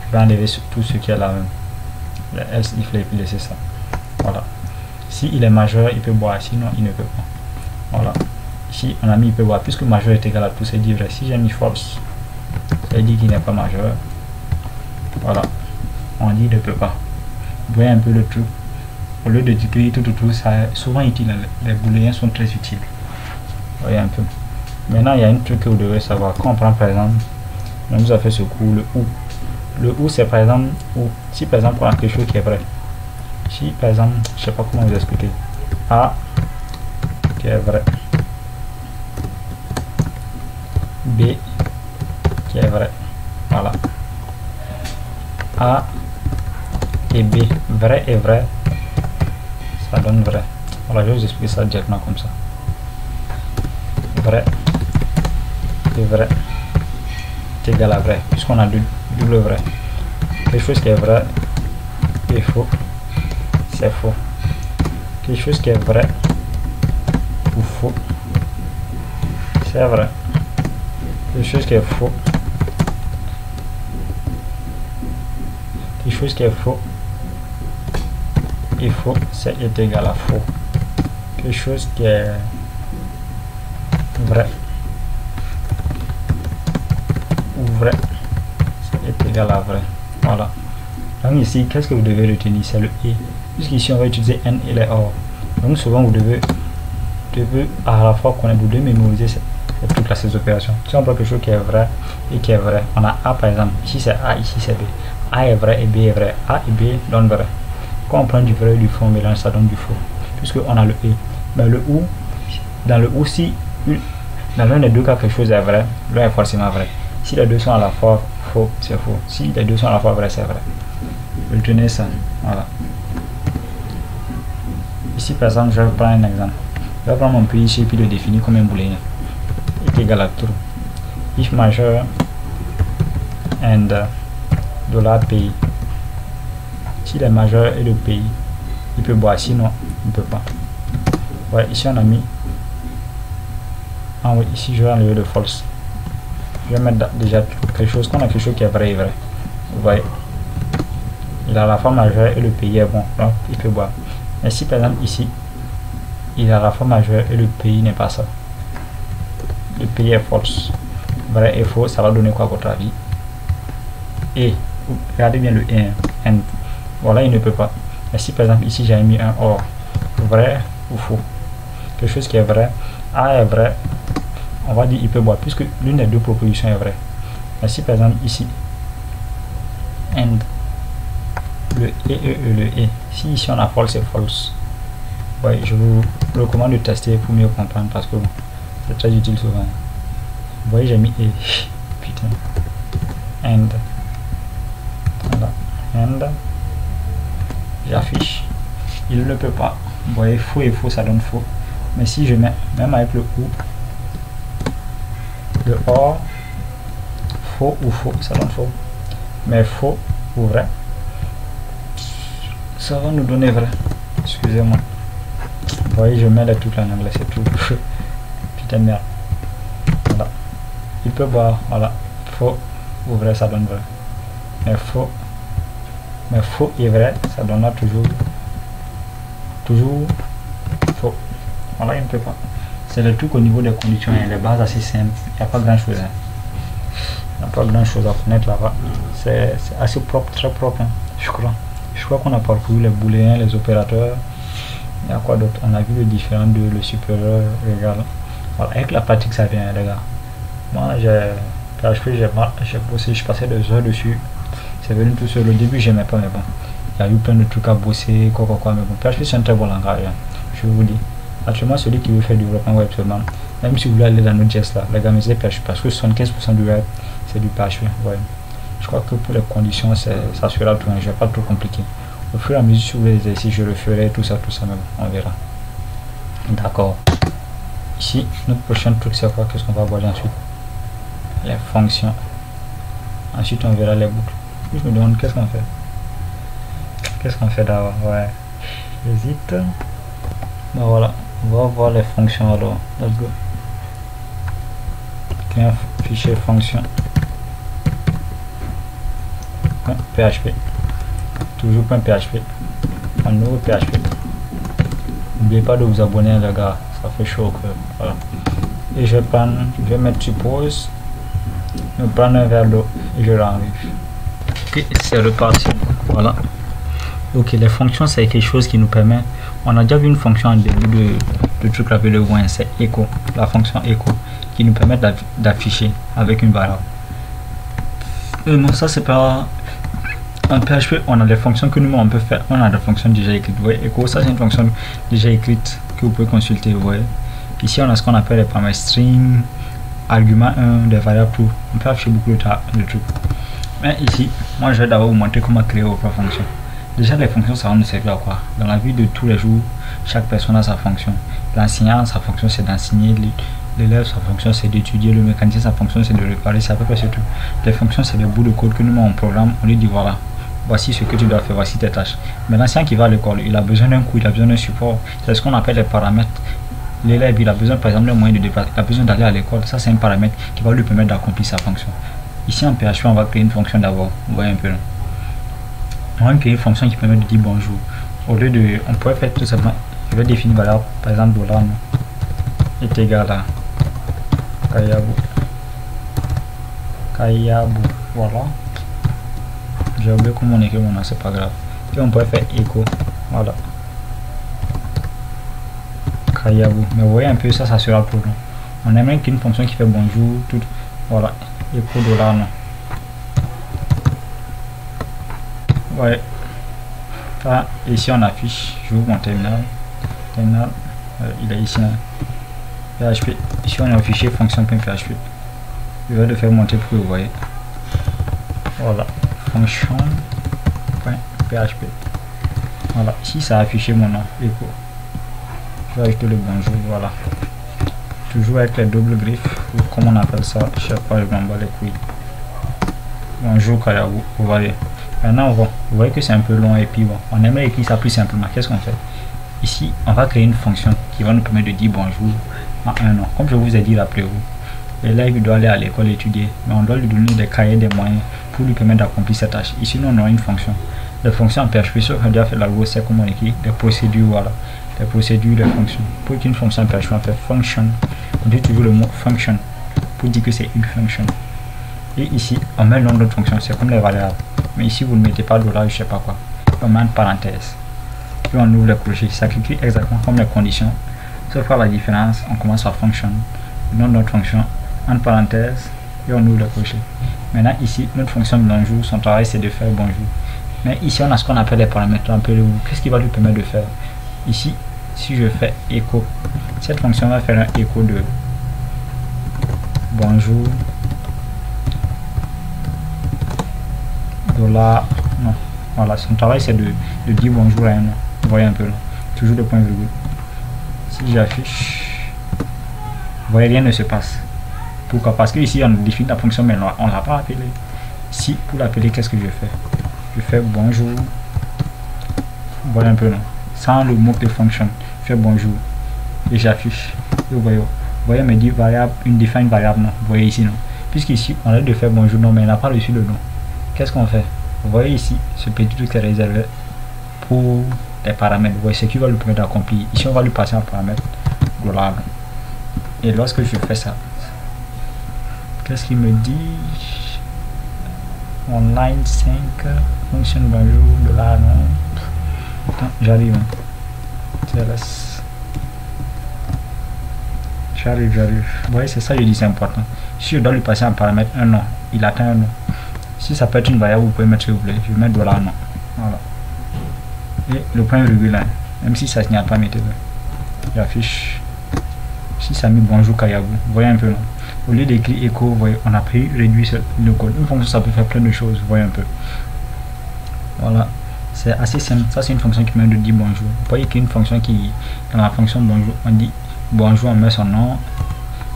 Je vais enlever tout ce qui est là même, le else if là, et puis laisser ça. Voilà, si il est majeur il peut boire, sinon il ne peut pas. Voilà, ici on a mis il peut boire puisque majeur est égal à tout, c'est dit vrai. Si j'ai mis false, ça veut dire qu'il n'est pas majeur. Voilà, on dit il ne peut pas. Vous voyez un peu le truc, au lieu de dire tout, ça est souvent utile. Les booléens sont très utiles. Vous voyez un peu. Maintenant il y a un truc que vous devez savoir. Quand on prend par exemple, on nous a fait ce cours, le ou. Le ou c'est par exemple ou. Si par exemple on a quelque chose qui est vrai, si par exemple, je sais pas comment vous expliquer, A qui est vrai, B qui est vrai, voilà, A et B, vrai et vrai, ça donne vrai. Voilà, je vais vous expliquer ça directement comme ça. Vrai et vrai est égal à vrai, puisqu'on a double vrai. Quelque chose qui est vrai et faux, c'est faux. Quelque chose qui est vrai ou faux, c'est vrai. Quelque chose qui est faux, quelque chose qui est faux et faux, c'est égal à faux. Quelque chose qui est vrai ou vrai, c'est égal à vrai. Voilà. Donc ici, qu'est-ce que vous devez retenir? C'est le et. Puisqu'ici on va utiliser n et les or. Donc souvent vous devez à la fois connaître, vous devez mémoriser ces opérations. Si on prend quelque chose qui est vrai et qui est vrai, on a A par exemple, ici c'est A, ici c'est B. A est vrai et B est vrai. A et B donnent vrai. Quand on prend du vrai et du faux, on mélange, ça donne du faux. Puisqu'on a le et. Mais le ou, dans le ou, si dans l'un des deux cas quelque chose est vrai, l'un est forcément vrai. Si les deux sont à la fois faux, c'est faux. Si les deux sont à la fois vrai, c'est vrai. Retenez ça. Voilà. Ici par exemple, je vais prendre un exemple. Je vais prendre mon pays ici et puis le définir comme un booléen est égal à true. If major and $pays. Si le majeur et le pays, il peut boire, sinon il ne peut pas. Ouais, ici on a mis. Ah oui, ici je vais enlever le false. Je vais mettre déjà quelque chose, qu'on a quelque chose qui est vrai et vrai. Vous voyez, il a la forme majeure et le pays est bon, donc il peut boire. Mais si par exemple ici, il a la forme majeure et le pays n'est pas ça, le pays est false, vrai et faux, ça va donner quoi à votre avis? Et regardez bien le and. Voilà, il ne peut pas. Mais si par exemple ici j'ai mis un or, vrai ou faux, quelque chose qui est vrai, A est vrai, on va dire il peut boire puisque l'une des deux propositions est vraie. Mais si par exemple ici and, le et le et Si ici on a false, c'est false. Ouais, je vous recommande de tester pour mieux comprendre parce que bon, c'est très utile souvent. Vous voyez, j'ai mis et putain. And. Voilà. And. J'affiche. Il ne peut pas. Vous voyez, faux et faux, ça donne faux. Mais si je mets, même avec le ou, le or, faux ou faux, ça donne faux. Mais faux ou vrai, ça va nous donner vrai. Excusez-moi. Vous voyez, je mets les trucs en anglais, c'est tout. Putain de merde. Voilà. Il peut boire, voilà. Faux ou vrai, ça donne vrai. Mais faux et vrai, ça donnera toujours faux. Voilà, il ne peut pas. C'est le truc au niveau des conditions, les bases assez simples. Il n'y a pas grand chose. Hein. Il n'y a pas grand chose à connaître là-bas. C'est assez propre, très propre, hein, je crois. Je crois qu'on a parcouru les booléens, les opérateurs. Il y a quoi d'autre? On a vu les différents de le supérieur égal. Voilà, avec la pratique ça vient, les gars. Moi PHP, j'ai bossé, je passais des heures dessus. C'est venu tout seul. Au début j'aimais pas, mais bon. Il y a eu plein de trucs à bosser, quoi, mais bon. PHP c'est un très bon langage, hein, je vous dis. Actuellement, celui qui veut faire du développement web seulement, même si vous voulez aller dans notre JS là, les gars, mais c'est PHP parce que 75% du web c'est du PHP. Ouais. Je crois que pour les conditions, ça sera tout, hein, je vais pas trop compliquer. Au fur et à mesure, sur les exercices, je le ferai, tout ça, même. On verra. D'accord. Ici, notre prochain truc, c'est quoi? Qu'est-ce qu'on va voir ensuite? Les fonctions. Ensuite, on verra les boucles. Je me demande qu'est-ce qu'on fait. Qu'est-ce qu'on fait d'abord? Ouais. J'hésite. Ben voilà. On va voir les fonctions alors. Let's go. Créer un fichier fonction. PHP. Toujours .php. Un nouveau PHP. N'oubliez pas de vous abonner les gars, ça fait chaud que voilà. Et je vais mettre suppose, me prendre un verre d'eau et je renrive. Ok, c'est reparti. Voilà. Ok, les fonctions c'est quelque chose qui nous permet. On a déjà vu une fonction en début de truc là, le point, c'est echo, la fonction echo qui nous permet d'afficher avec une variable. Non, ça c'est pas. En PHP, on a des fonctions que nous on peut faire. On a des fonctions déjà écrites. Vous voyez, echo, ça c'est une fonction déjà écrite que vous pouvez consulter. Vous voyez. Ici, on a ce qu'on appelle les paramètres string, argument 1, des variables, tout. On peut afficher beaucoup de trucs. Mais ici, moi je vais d'abord vous montrer comment créer vos propres fonctions. Déjà, les fonctions, ça va nous servir à quoi? Dans la vie de tous les jours, chaque personne a sa fonction. L'enseignant, sa fonction c'est d'enseigner. L'élève, sa fonction c'est d'étudier. Le mécanicien, sa fonction c'est de réparer. C'est à peu près ce tout. Les fonctions, c'est des bouts de code que nous on programme. On lui dit voilà. Voici ce que tu dois faire, voici tes tâches. Mais l'ancien qui va à l'école, il a besoin d'un coup, il a besoin d'un support. C'est ce qu'on appelle les paramètres. L'élève, il a besoin par exemple d'un moyen de déplacer, il a besoin d'aller à l'école. Ça, c'est un paramètre qui va lui permettre d'accomplir sa fonction. Ici en PHP, on va créer une fonction d'abord. Vous voyez un peu là. On va créer une fonction qui permet de dire bonjour. Au lieu de, on pourrait faire tout simplement, je vais définir valeur, par exemple, $, est égal à Kayabu. Voilà. J'ai oublié comment on écrit mon nom, c'est pas grave. Et on pourrait faire echo. Voilà. Kayabu. Mais vous voyez un peu, ça sera trop long. On aimerait qu'une fonction qui fait bonjour, tout. Voilà. Echo $, non. Ouais. Là, ici on affiche. Je vous montre terminal. Terminal. Il est ici. Hein. PHP. Ici on a affiché fonction.php. Je vais le faire monter pour que vous voyez. Voilà. Fonction.php. Voilà, ici ça a affiché mon nom, echo. Je vais ajouter le bonjour, voilà. Toujours avec les doubles griffes, ou comme on appelle ça, je sais pas, je m'en bats les couilles. Bonjour Kayabu, vous voyez. Maintenant, vous voyez que c'est un peu long et puis bon, on aimerait écrire ça plus simplement. Qu'est-ce qu'on fait? Ici, on va créer une fonction qui va nous permettre de dire bonjour en un nom. Comme je vous ai dit, rappelez-vous. L'élève doit aller à l'école étudier, mais on doit lui donner des cahiers, des moyens pour lui permettre d'accomplir cette tâche. Ici, nous on a une fonction. Les fonctions en PHP, sur on a déjà fait l'algo, c'est comment on écrit, des procédures, voilà. Des procédures, des fonctions. Pour qu'une fonction en PHP, on fait function. On dit toujours le mot function pour dire que c'est une fonction. Et ici, on met le nom de notre fonction, c'est comme les variables. Mais ici, vous ne mettez pas $, je sais pas quoi. On met une parenthèse. Puis on ouvre le crochet. Ça écrit exactement comme les conditions. Sauf que la différence, on commence par function. Le nom de notre fonction, en parenthèse, et on ouvre le crochet. Maintenant, ici, notre fonction bonjour, son travail c'est de faire bonjour. Mais ici, on a ce qu'on appelle les paramètres. Rappelez-vous, qu'est-ce qui va lui permettre de faire? Ici, si je fais écho, cette fonction va faire un écho de bonjour, dollar, non. Voilà, son travail c'est de dire bonjour à un nom. Vous voyez un peu là. Toujours le point virgule. Si j'affiche, vous voyez, rien ne se passe. Pourquoi? Parce que ici on définit la fonction mais on ne l'a pas appelée. Si pour l'appeler, qu'est-ce que je fais? Je fais bonjour. Vous voyez un peu non? Sans le mot de fonction. Je fais bonjour. Et j'affiche. Vous voyez, me dit variable, une define variable non. Vous voyez ici non? Puisqu'ici on a de faire bonjour non, mais il n'a pas reçu le nom. Qu'est-ce qu'on fait? Vous voyez ici, ce petit truc est réservé pour les paramètres. Vous voyez ce qui va lui permettre d'accomplir. Ici on va lui passer un paramètre dollar. Et lorsque je fais ça, qu'est-ce qu'il me dit? Online 5 fonction bonjour dollar non. Attends, j'arrive. J'arrive. Vous voyez, c'est ça, je dis, c'est important. Si je dois lui passer un paramètre, un nom, il atteint un nom. Si ça peut être une variable, vous pouvez mettre s'il vous plaît. Je vais mettre dollar non. Voilà. Et le point virgule là, même si ça ne signale pas, mettez-le. J'affiche. Si ça met bonjour Kayabou, vous voyez un peu non. Au lieu d'écrire écho, vous voyez, on a pris réduit le code. Une fonction, ça peut faire plein de choses, vous voyez un peu. Voilà. C'est assez simple. Ça, c'est une fonction qui permet de dire bonjour. Vous voyez qu'il y a une fonction qui, dans la fonction bonjour, on dit bonjour, on met son nom.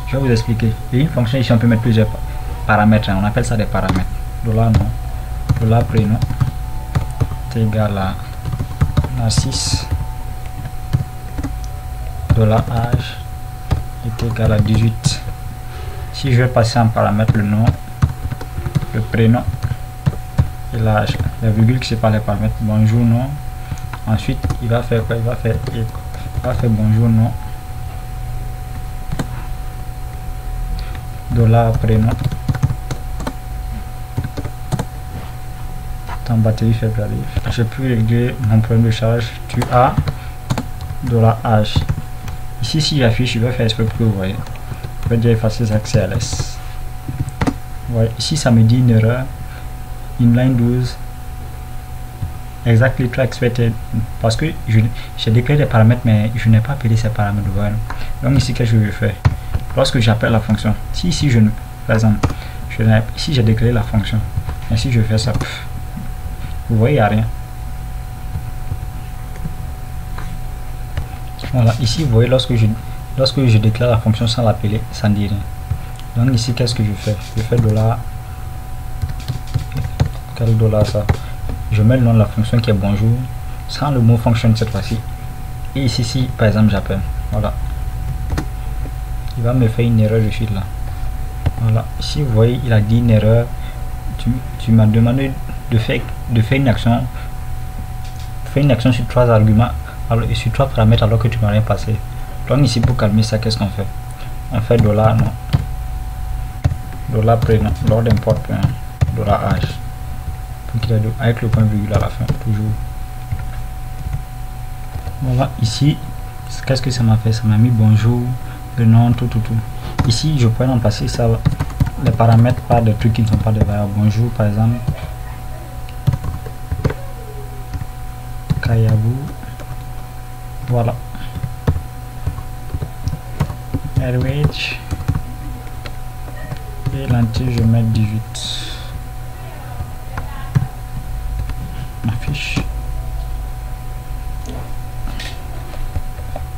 Je vais vous expliquer. Et une fonction ici, on peut mettre plusieurs paramètres. Hein. On appelle ça des paramètres. Dollar nom, dollar prénom, est égal à 6. Dollar âge est égal à 18. Si je vais passer en paramètre le nom, le prénom et l'âge, la virgule qui sépare les paramètres, bonjour nom. Ensuite, il va faire quoi? Il va faire bonjour nom, dollar prénom. Ton batterie faible arrive. Je peux régler mon problème de charge. Tu as dollar âge. Ici, si j'affiche, je vais faire exprès pour que vous voyez. Je vais déjà effacer ça CLS. Voilà. Ici, ça me dit une erreur. Inline 12. Exactly track expected. Parce que j'ai déclaré des paramètres, mais je n'ai pas appelé ces paramètres. Voilà. Donc ici, qu'est-ce que je vais faire? Lorsque j'appelle la fonction, si ici, par exemple, ici, j'ai déclaré la fonction. Et si je fais ça, vous voyez, il n'y a rien. Voilà, ici, vous voyez, lorsque je déclare la fonction sans l'appeler, ça ne dit rien. Donc ici, qu'est-ce que je fais? Je fais dollar. Quel dollar ça? Je mets le nom de la fonction qui est bonjour, sans le mot fonction cette fois-ci. Et ici, si par exemple j'appelle, voilà, il va me faire une erreur de suite là. Voilà, ici vous voyez, il a dit une erreur. Tu m'as demandé de faire une action, sur 3 arguments et sur 3 paramètres alors que tu m'as rien passé. Donc ici, pour calmer ça, qu'est-ce qu'on fait? On fait dollar non, dollar prénom, lors d'import dollar âge, pour qu'il ait avec le point virgule à la fin toujours. Voilà, ici qu'est-ce que ça m'a fait? Ça m'a mis bonjour, le nom, tout. Ici je pourrais remplacer ça, les paramètres, par des trucs qui ne sont pas des variables. Bonjour par exemple, Kayabou, voilà. LWH et l'entier je mets 18. Ma fiche,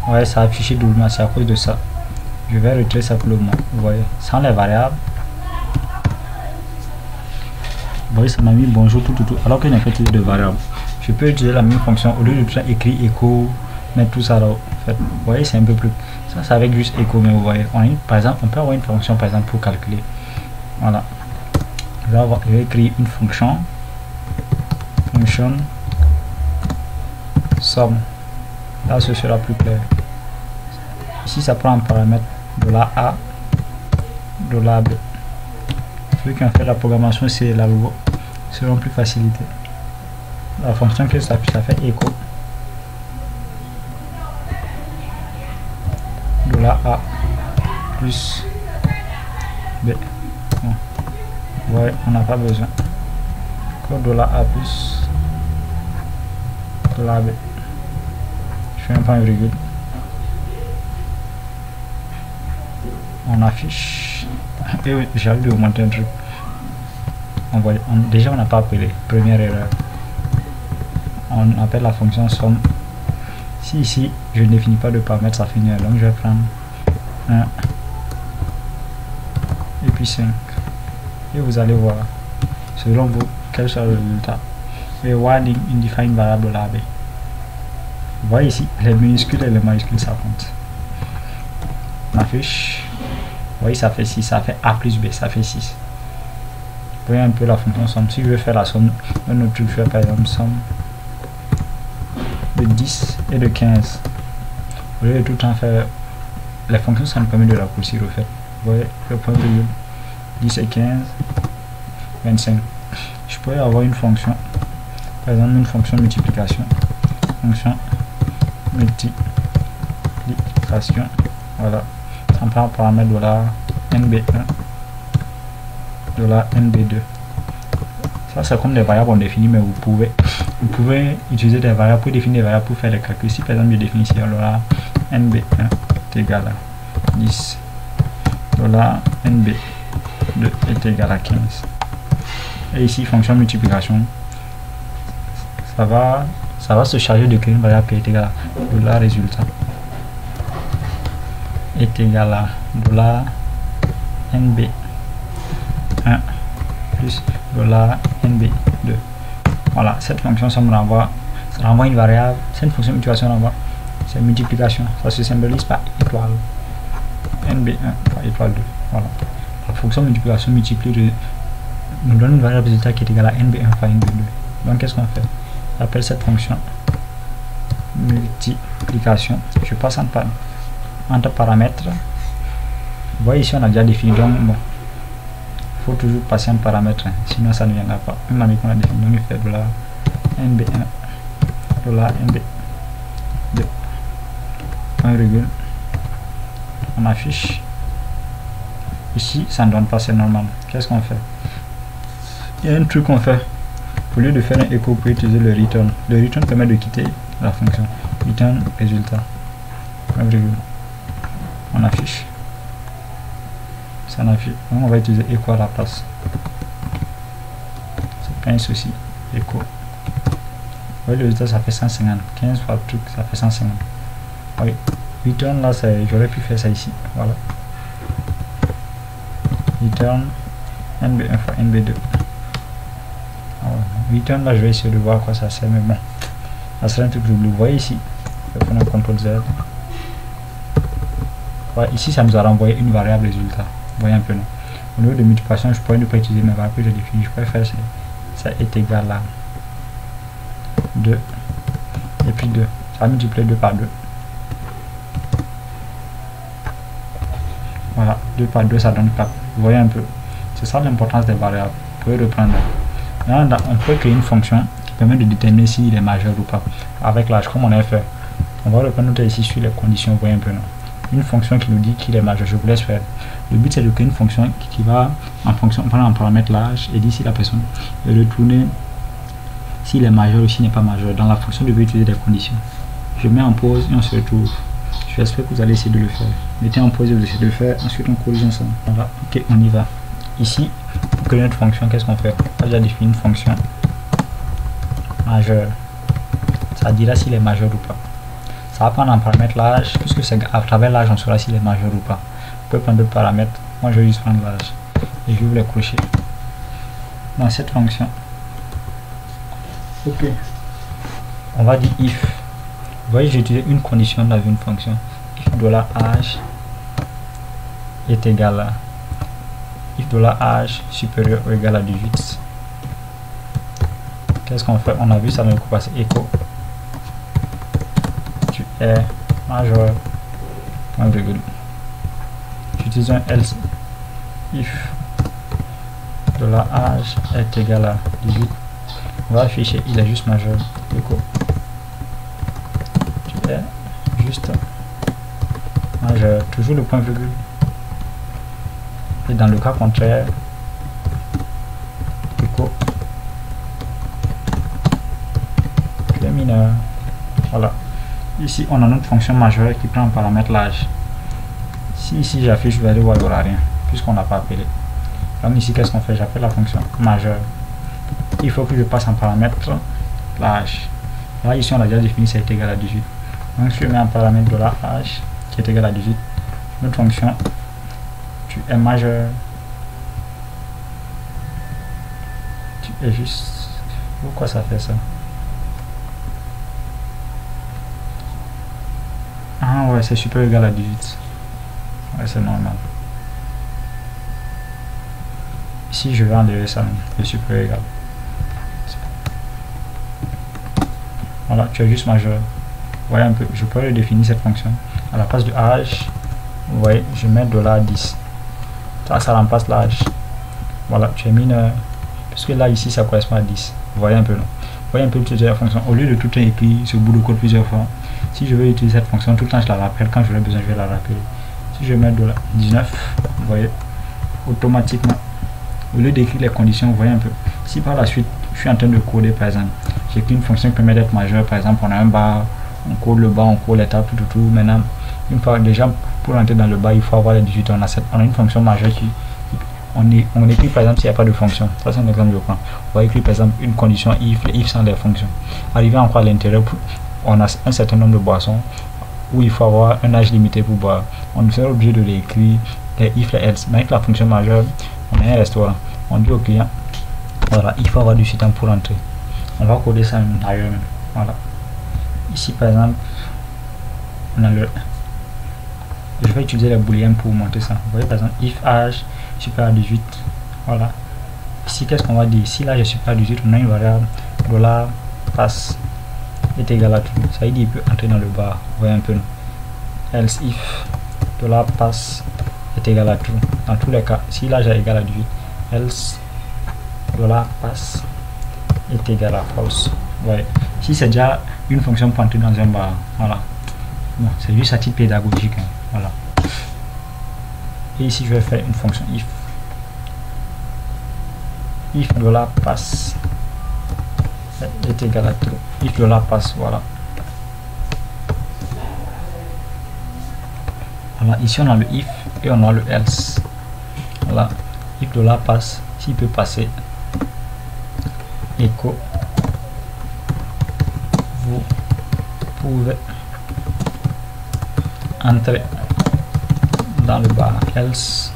ouais, ça a affiché doublement, c'est à cause de ça. Je vais retirer ça pour le moment. Vous voyez, sans les variables, vous voyez, ça m'a mis bonjour tout alors qu'il n'y a pas de variables. Je peux utiliser la même fonction au lieu de écrire écho, mettre tout ça là. En fait, vous voyez, c'est un peu plus, ça c'est avec juste écho, mais vous voyez, par exemple, on peut avoir une fonction par exemple pour calculer. Voilà, je vais écrire une fonction somme. Là ce sera plus clair. Ici ça prend un paramètre dollar $a, dollar $b. Ceux qui ont fait la programmation, c'est la loi, seront plus facilité. La fonction que ça fait écho dollar $a plus b. Bon. Ouais, on n'a pas besoin. Dollar $a plus $B. Je fais un point virgule. On affiche. Et oui, j'ai oublié de vous montrer un truc. Déjà, on n'a pas appelé. Première erreur. On appelle la fonction somme. Si ici, je ne définis pas de paramètres, ça finit. Donc, je vais prendre 1 et puis 5. Et vous allez voir, selon vous, quel sera le résultat. Et while undefined variable $B. Vous voyez ici, les minuscules et les majuscules, ça compte. On affiche. Vous voyez, ça fait 6, ça fait A plus B, ça fait 6. Vous voyez un peu la fonction somme. Si je veux faire la somme, un autre truc, je fais par exemple somme de 10 et de 15. Au lieu de tout le temps faire les fonctions, ça nous permet de raccourcir au fait. Vous voyez, le point virgule 10 et 15, 25. Je pourrais avoir une fonction, par exemple une fonction multiplication. Fonction multiplication. Voilà. Ça prend un paramètre $NB1, $NB2. Ça c'est comme des variables on définit, mais vous pouvez utiliser des variables pour définir des variables pour faire des calculs. Si par exemple je définis ici $NB1 est égal à 10, $NB2 est égal à 15. Et ici fonction multiplication, ça va se charger de créer une variable qui est égale à $résultat est égal à $NB1 plus $NB2. Voilà, cette fonction ça renvoie une variable. Cette fonction multiplication renvoie, c'est multiplication, ça se symbolise par étoile. NB1 par étoile 2. Voilà, la fonction multiplication nous donne une variable résultat qui est égale à NB1 par NB2. Donc qu'est-ce qu'on fait? J'appelle cette fonction multiplication. Je passe entre paramètres. Vous voyez ici on a déjà défini, donc bon, il faut toujours passer un paramètre, sinon ça ne viendra pas. Même avec on a défini, donc il fait $NB1, $NB2, point virgule, on affiche. Ici ça ne donne pas, c'est normal. Qu'est-ce qu'on fait? Il y a un truc qu'on fait. Au lieu de faire un echo, pour utiliser le return. Le return permet de quitter la fonction. Return résultat. Point virgule. On affiche. Ça n'affiche. Donc on va utiliser echo à la place. C'est pas un souci. Echo. Vous voyez, le résultat ça fait 150. 15 fois le truc, ça fait 150. Oui. Return là, j'aurais pu faire ça ici. Voilà. Return NB1 fois NB2. Return là, je vais essayer de voir à quoi ça sert, mais bon, ça serait un truc que j'oublie. Vous voyez ici, je vais prendre un CTRL Z. Voilà, ici ça nous a renvoyé une variable résultat. Vous voyez un peu, non? Au lieu de multiplication, je pourrais ne pas utiliser mes variables que j'ai définies. Je pourrais faire ça est égal à 2 et puis 2. Ça va multiplier 2 par 2. Voilà, 2 par 2 ça donne 4. Vous voyez un peu, c'est ça l'importance des variables. Vous pouvez reprendre. Là, on peut créer une fonction qui permet de déterminer s'il est majeur ou pas avec l'âge, comme on a fait. On va reprendre notre ici sur les conditions. Vous voyez un peu, non? Une fonction qui nous dit qu'il est majeur. Je vous laisse faire. Le but c'est de créer une fonction qui va en fonction, prendre en paramètre l'âge et d'ici la personne et retourner s'il est majeur ou s'il n'est pas majeur. Dans la fonction, je vais utiliser des conditions. Je mets en pause et on se retrouve. J'espère que vous allez essayer de le faire. Mettez en pause et vous essayez de le faire. Ensuite, on corrige ensemble. Voilà. Ok, on y va. Ici, pour créer notre fonction, qu'est-ce qu'on fait? On a déjà défini une fonction majeur. Ça dira s'il est majeur ou pas. Ça va prendre en paramètre l'âge, puisque c'est à travers l'âge on saura s'il est majeur ou pas. Vous pouvez prendre d'autres paramètres. Moi, je vais juste prendre l'âge et je vais vous les cocher dans cette fonction. Ok. On va dire if. Vous voyez, j'ai utilisé une condition dans une fonction. If $âge est égal à if $âge supérieur ou égal à 18. Qu'est-ce qu'on fait? On a vu ça dans le coup passé. Echo. Tu es majeur. Point virgule. J'utilise un else. If $âge est égal à 18. On va afficher il est juste majeur. Echo. Tu es juste majeur. Toujours le point virgule. Et dans le cas contraire, echo, tu es mineur. Voilà. Ici, on a notre fonction majeure qui prend en paramètre l'âge. Si ici j'affiche, vous allez voir, il n'y aura rien, puisqu'on n'a pas appelé. Donc ici, qu'est-ce qu'on fait? J'appelle la fonction majeure. Il faut que je passe en paramètre l'âge. Là, ici, on a déjà défini, ça est égal à 18. Donc, je mets en paramètre de l'âge qui est égal à 18. Notre fonction, tu es majeur. Tu es juste... Pourquoi ça fait ça? Ah ouais, c'est super égal à 18. Ouais, c'est normal. Ici, je vais enlever ça, c'est super égal. Voilà, tu es juste majeur. Vous voyez un peu, je peux redéfinir cette fonction. À la place de âge, vous voyez, je mets $10. Ça remplace l'âge. Voilà, tu es mineur. Puisque là, ici, ça correspond à 10. Vous voyez un peu, non? Vous voyez un peu utiliser la fonction. Au lieu de tout écrire ce bout de code plusieurs fois, si je veux utiliser cette fonction, tout le temps, je la rappelle. Quand j'aurai besoin, je vais la rappeler. Si je mets $19, vous voyez, automatiquement, au lieu d'écrire les conditions, vous voyez un peu. Si par la suite, je suis en train de coder, par exemple, j'écris une fonction qui permet d'être majeure, par exemple, on a un bar, on code le bar, on code l'étape, tout. Maintenant, une fois déjà, pour entrer dans le bar, il faut avoir les 18, on a une fonction majeure qui on écrit par exemple s'il n'y a pas de fonction. Ça c'est un exemple que je prends. On va écrire par exemple une condition if, les if sans les fonctions. Arrivé encore à l'intérieur, on a un certain nombre de boissons où il faut avoir un âge limité pour boire. On serait obligé de l'écrire, les if, les else. Mais avec la fonction majeure, on a un restaurant. On dit au client, voilà, il faut avoir du temps pour entrer. On va coder ça ailleurs même. Voilà. Ici par exemple, on a le... Je vais utiliser les booléens pour montrer ça. Vous voyez par exemple, if âge supérieur à 18. Voilà. Ici, qu'est-ce qu'on va dire? Si l'âge est supérieur à 18, on a une variable $pass est égal à true. Ça veut dire qu'il peut entrer dans le bar. Vous voyez un peu. Else if $pass est égal à true. Dans tous les cas, si l'âge est égal à 18, else $pass est égal à false. Vous voyez. Si c'est déjà une fonction pour entrer dans un bar, voilà. Bon, c'est juste à titre pédagogique. Hein. Voilà. Et ici, je vais faire une fonction if $pass est égal à true. If $pass, voilà. Voilà, ici on a le if et on a le else. Voilà, if $pass, s'il peut passer, echo, vous pouvez entrer dans le bar. Else,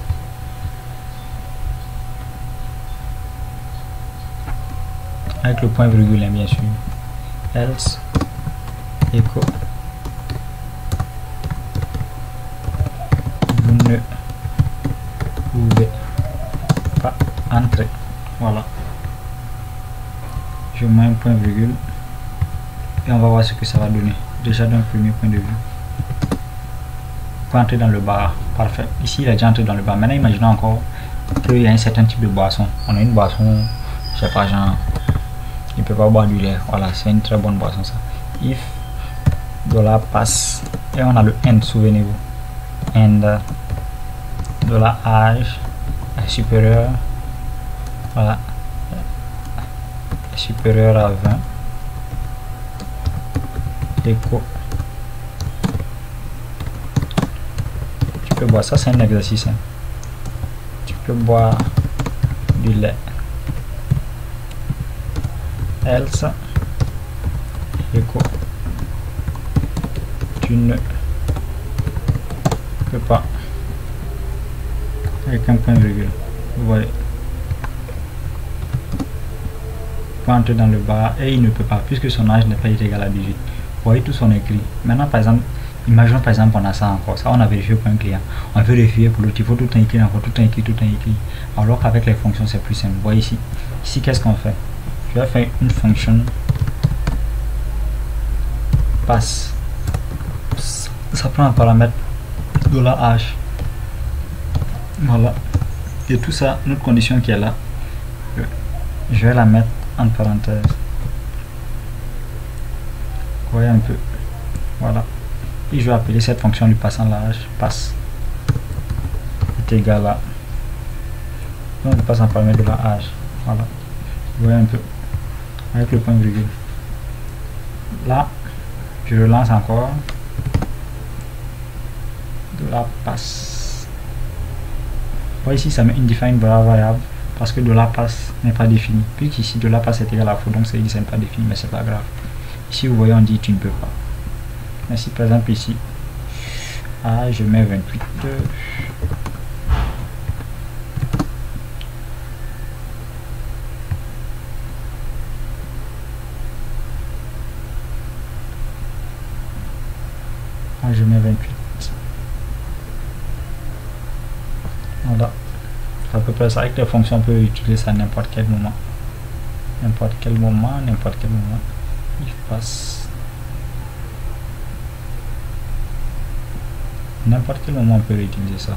avec le point virgule bien sûr. Else, echo, vous ne pouvez pas entrer. Voilà, je mets un point virgule et on va voir ce que ça va donner déjà d'un premier point de vue. Pour entrer dans le bar, parfait. Ici il est déjà entré dans le bar. Maintenant imaginons encore qu'il y a un certain type de boisson. On a une boisson, je sais pas, genre il peut pas boire du lait. Voilà, c'est une très bonne boisson ça. If $pass et on a le end, souvenez-vous, end $âge est supérieur, voilà, est supérieur à 20, echo, tu peux boire, ça c'est un exercice, hein. Tu peux boire du lait. Else, echo, tu ne peux pas, avec un point virgule. Vous voyez, pas entrer dans le bar et il ne peut pas puisque son âge n'est pas égal à 18. Vous voyez tout son écrit. Maintenant par exemple, imaginons par exemple on a ça encore, ça on a vérifié pour un client, on veut vérifier pour l'autre, il faut tout un écrit encore, tout un écrit, alors qu'avec les fonctions c'est plus simple. Vous voyez ici qu'est-ce qu'on fait? Je vais faire une fonction pass, ça prend un paramètre $âge, voilà, et tout ça, notre condition qui est là, je vais la mettre en parenthèse. Vous voyez un peu, voilà, et je vais appeler cette fonction lui passant l'âge, pass est égal à, donc on passe en paramètre $âge, voilà, vous voyez un peu, avec le point virgule. Là, je relance encore. Dollar passe. Bon, ici, ça met indefine variable parce que dollar passe n'est pas défini. Puisqu'ici, dollar passe est égal à faux, donc ça dit que ce n'est pas défini, mais c'est pas grave. Ici, vous voyez, on dit tu ne peux pas. Mais si par exemple ici, je mets 28. Je mets 28. Voilà. C'est à peu près ça. Avec les fonctions, on peut utiliser ça à n'importe quel moment. N'importe quel moment. Il passe. N'importe quel moment, on peut réutiliser ça.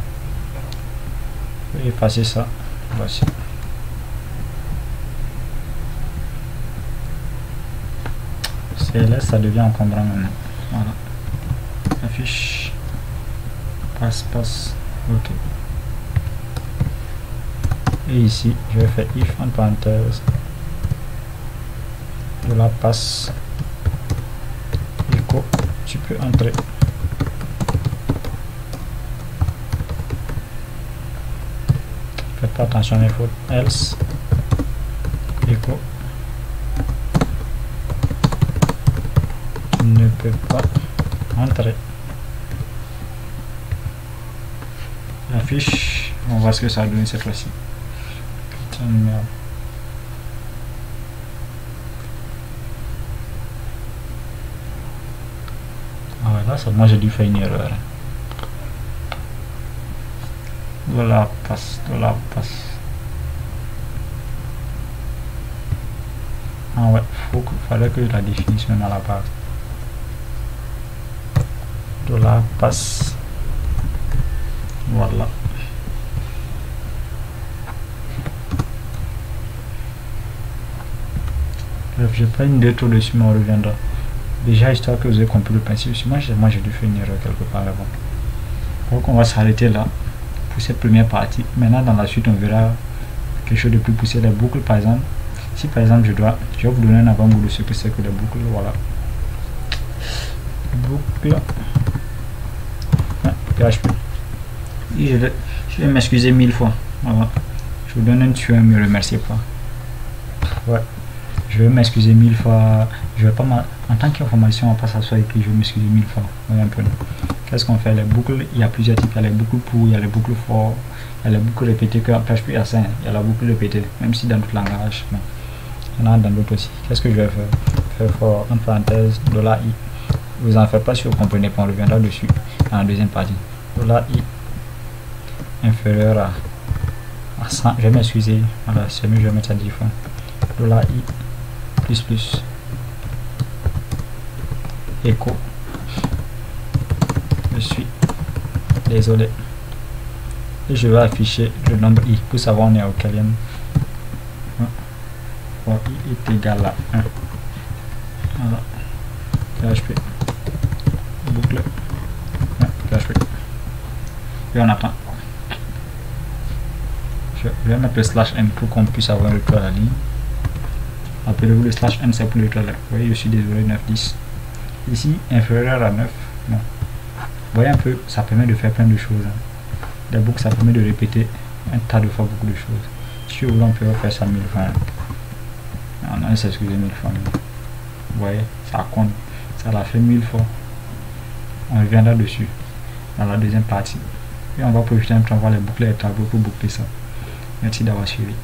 Je vais effacer ça. Voici. CLS, ça devient encombrant maintenant. Voilà. Affiche. Passe. Ok. Et ici, je vais faire if en parenthèse. De la passe. Echo. Tu peux entrer. Faites pas attention à mes fautes. Else. Echo. Tu ne peux pas entrer. Affiche. On voit ce que ça a donné cette fois-ci. Putain de merde. Ah ouais, là, moi j'ai dû faire une erreur. Dollar passe. Ah ouais, fallait que je la définisse même à la base. Dollar passe. Voilà. Bref, je prends une détour dessus, mais on reviendra. Déjà, histoire que vous ayez compris le principe. Moi j'ai dû faire une erreur quelque part là-bas. Donc on va s'arrêter là pour cette première partie. Maintenant, dans la suite, on verra quelque chose de plus poussé. Les boucles, par exemple. Si par exemple, je vais vous donner un avant-goût de ce que c'est que les boucles. Voilà. Boucle. PHP. Et je vais m'excuser 1000 fois. Voilà. Je vous donne un tueur, ne me remerciez pas. Ouais. Je vais m'excuser 1000 fois. Je vais pas en tant qu'information, on va pas s'asseoir écrit. Je vais m'excuser 1000 fois. Voyez un peu. Qu'est-ce qu'on fait? Les boucles, il y a plusieurs types. Il y a les boucles pour, il y a les boucles for, il y a les boucles répétées que en PHP il y a ça. Il y a la boucle répétée, même si dans d'autres langages. Bon. Il y en a dans d'autres aussi. Qu'est-ce que je vais faire? Faire for en parenthèse $i. Vous en faites pas si vous comprenez pas. On reviendra dessus dans la deuxième partie. $i inférieur à 100. Je vais m'excuser. Voilà, c'est mieux. Je vais mettre ça 10 fois. $i plus echo. Je suis désolé. Et je vais afficher le nombre i pour savoir on est au quatrième. Bon, i est égal à 1. Voilà. PHP. Boucle. PHP. Et on attend. Je vais mettre le /n pour qu'on puisse avoir un retour à la ligne. Appelez-vous le /n, c'est pour le retour à la ligne. Vous voyez, je suis désolé, 9, 10. Ici, inférieur à 9. Bon. Vous voyez un peu, ça permet de faire plein de choses. Des boucles, ça permet de répéter un tas de fois beaucoup de choses. Si vous voulez, on peut faire ça 1000 fois. On a s'excuser 1000 fois. Vous voyez, ça compte. Ça l'a fait 1000 fois. On reviendra dessus dans la deuxième partie. Et on va profiter un peu, on va les boucler les tableaux pour boucler ça. Merci d'avoir suivi.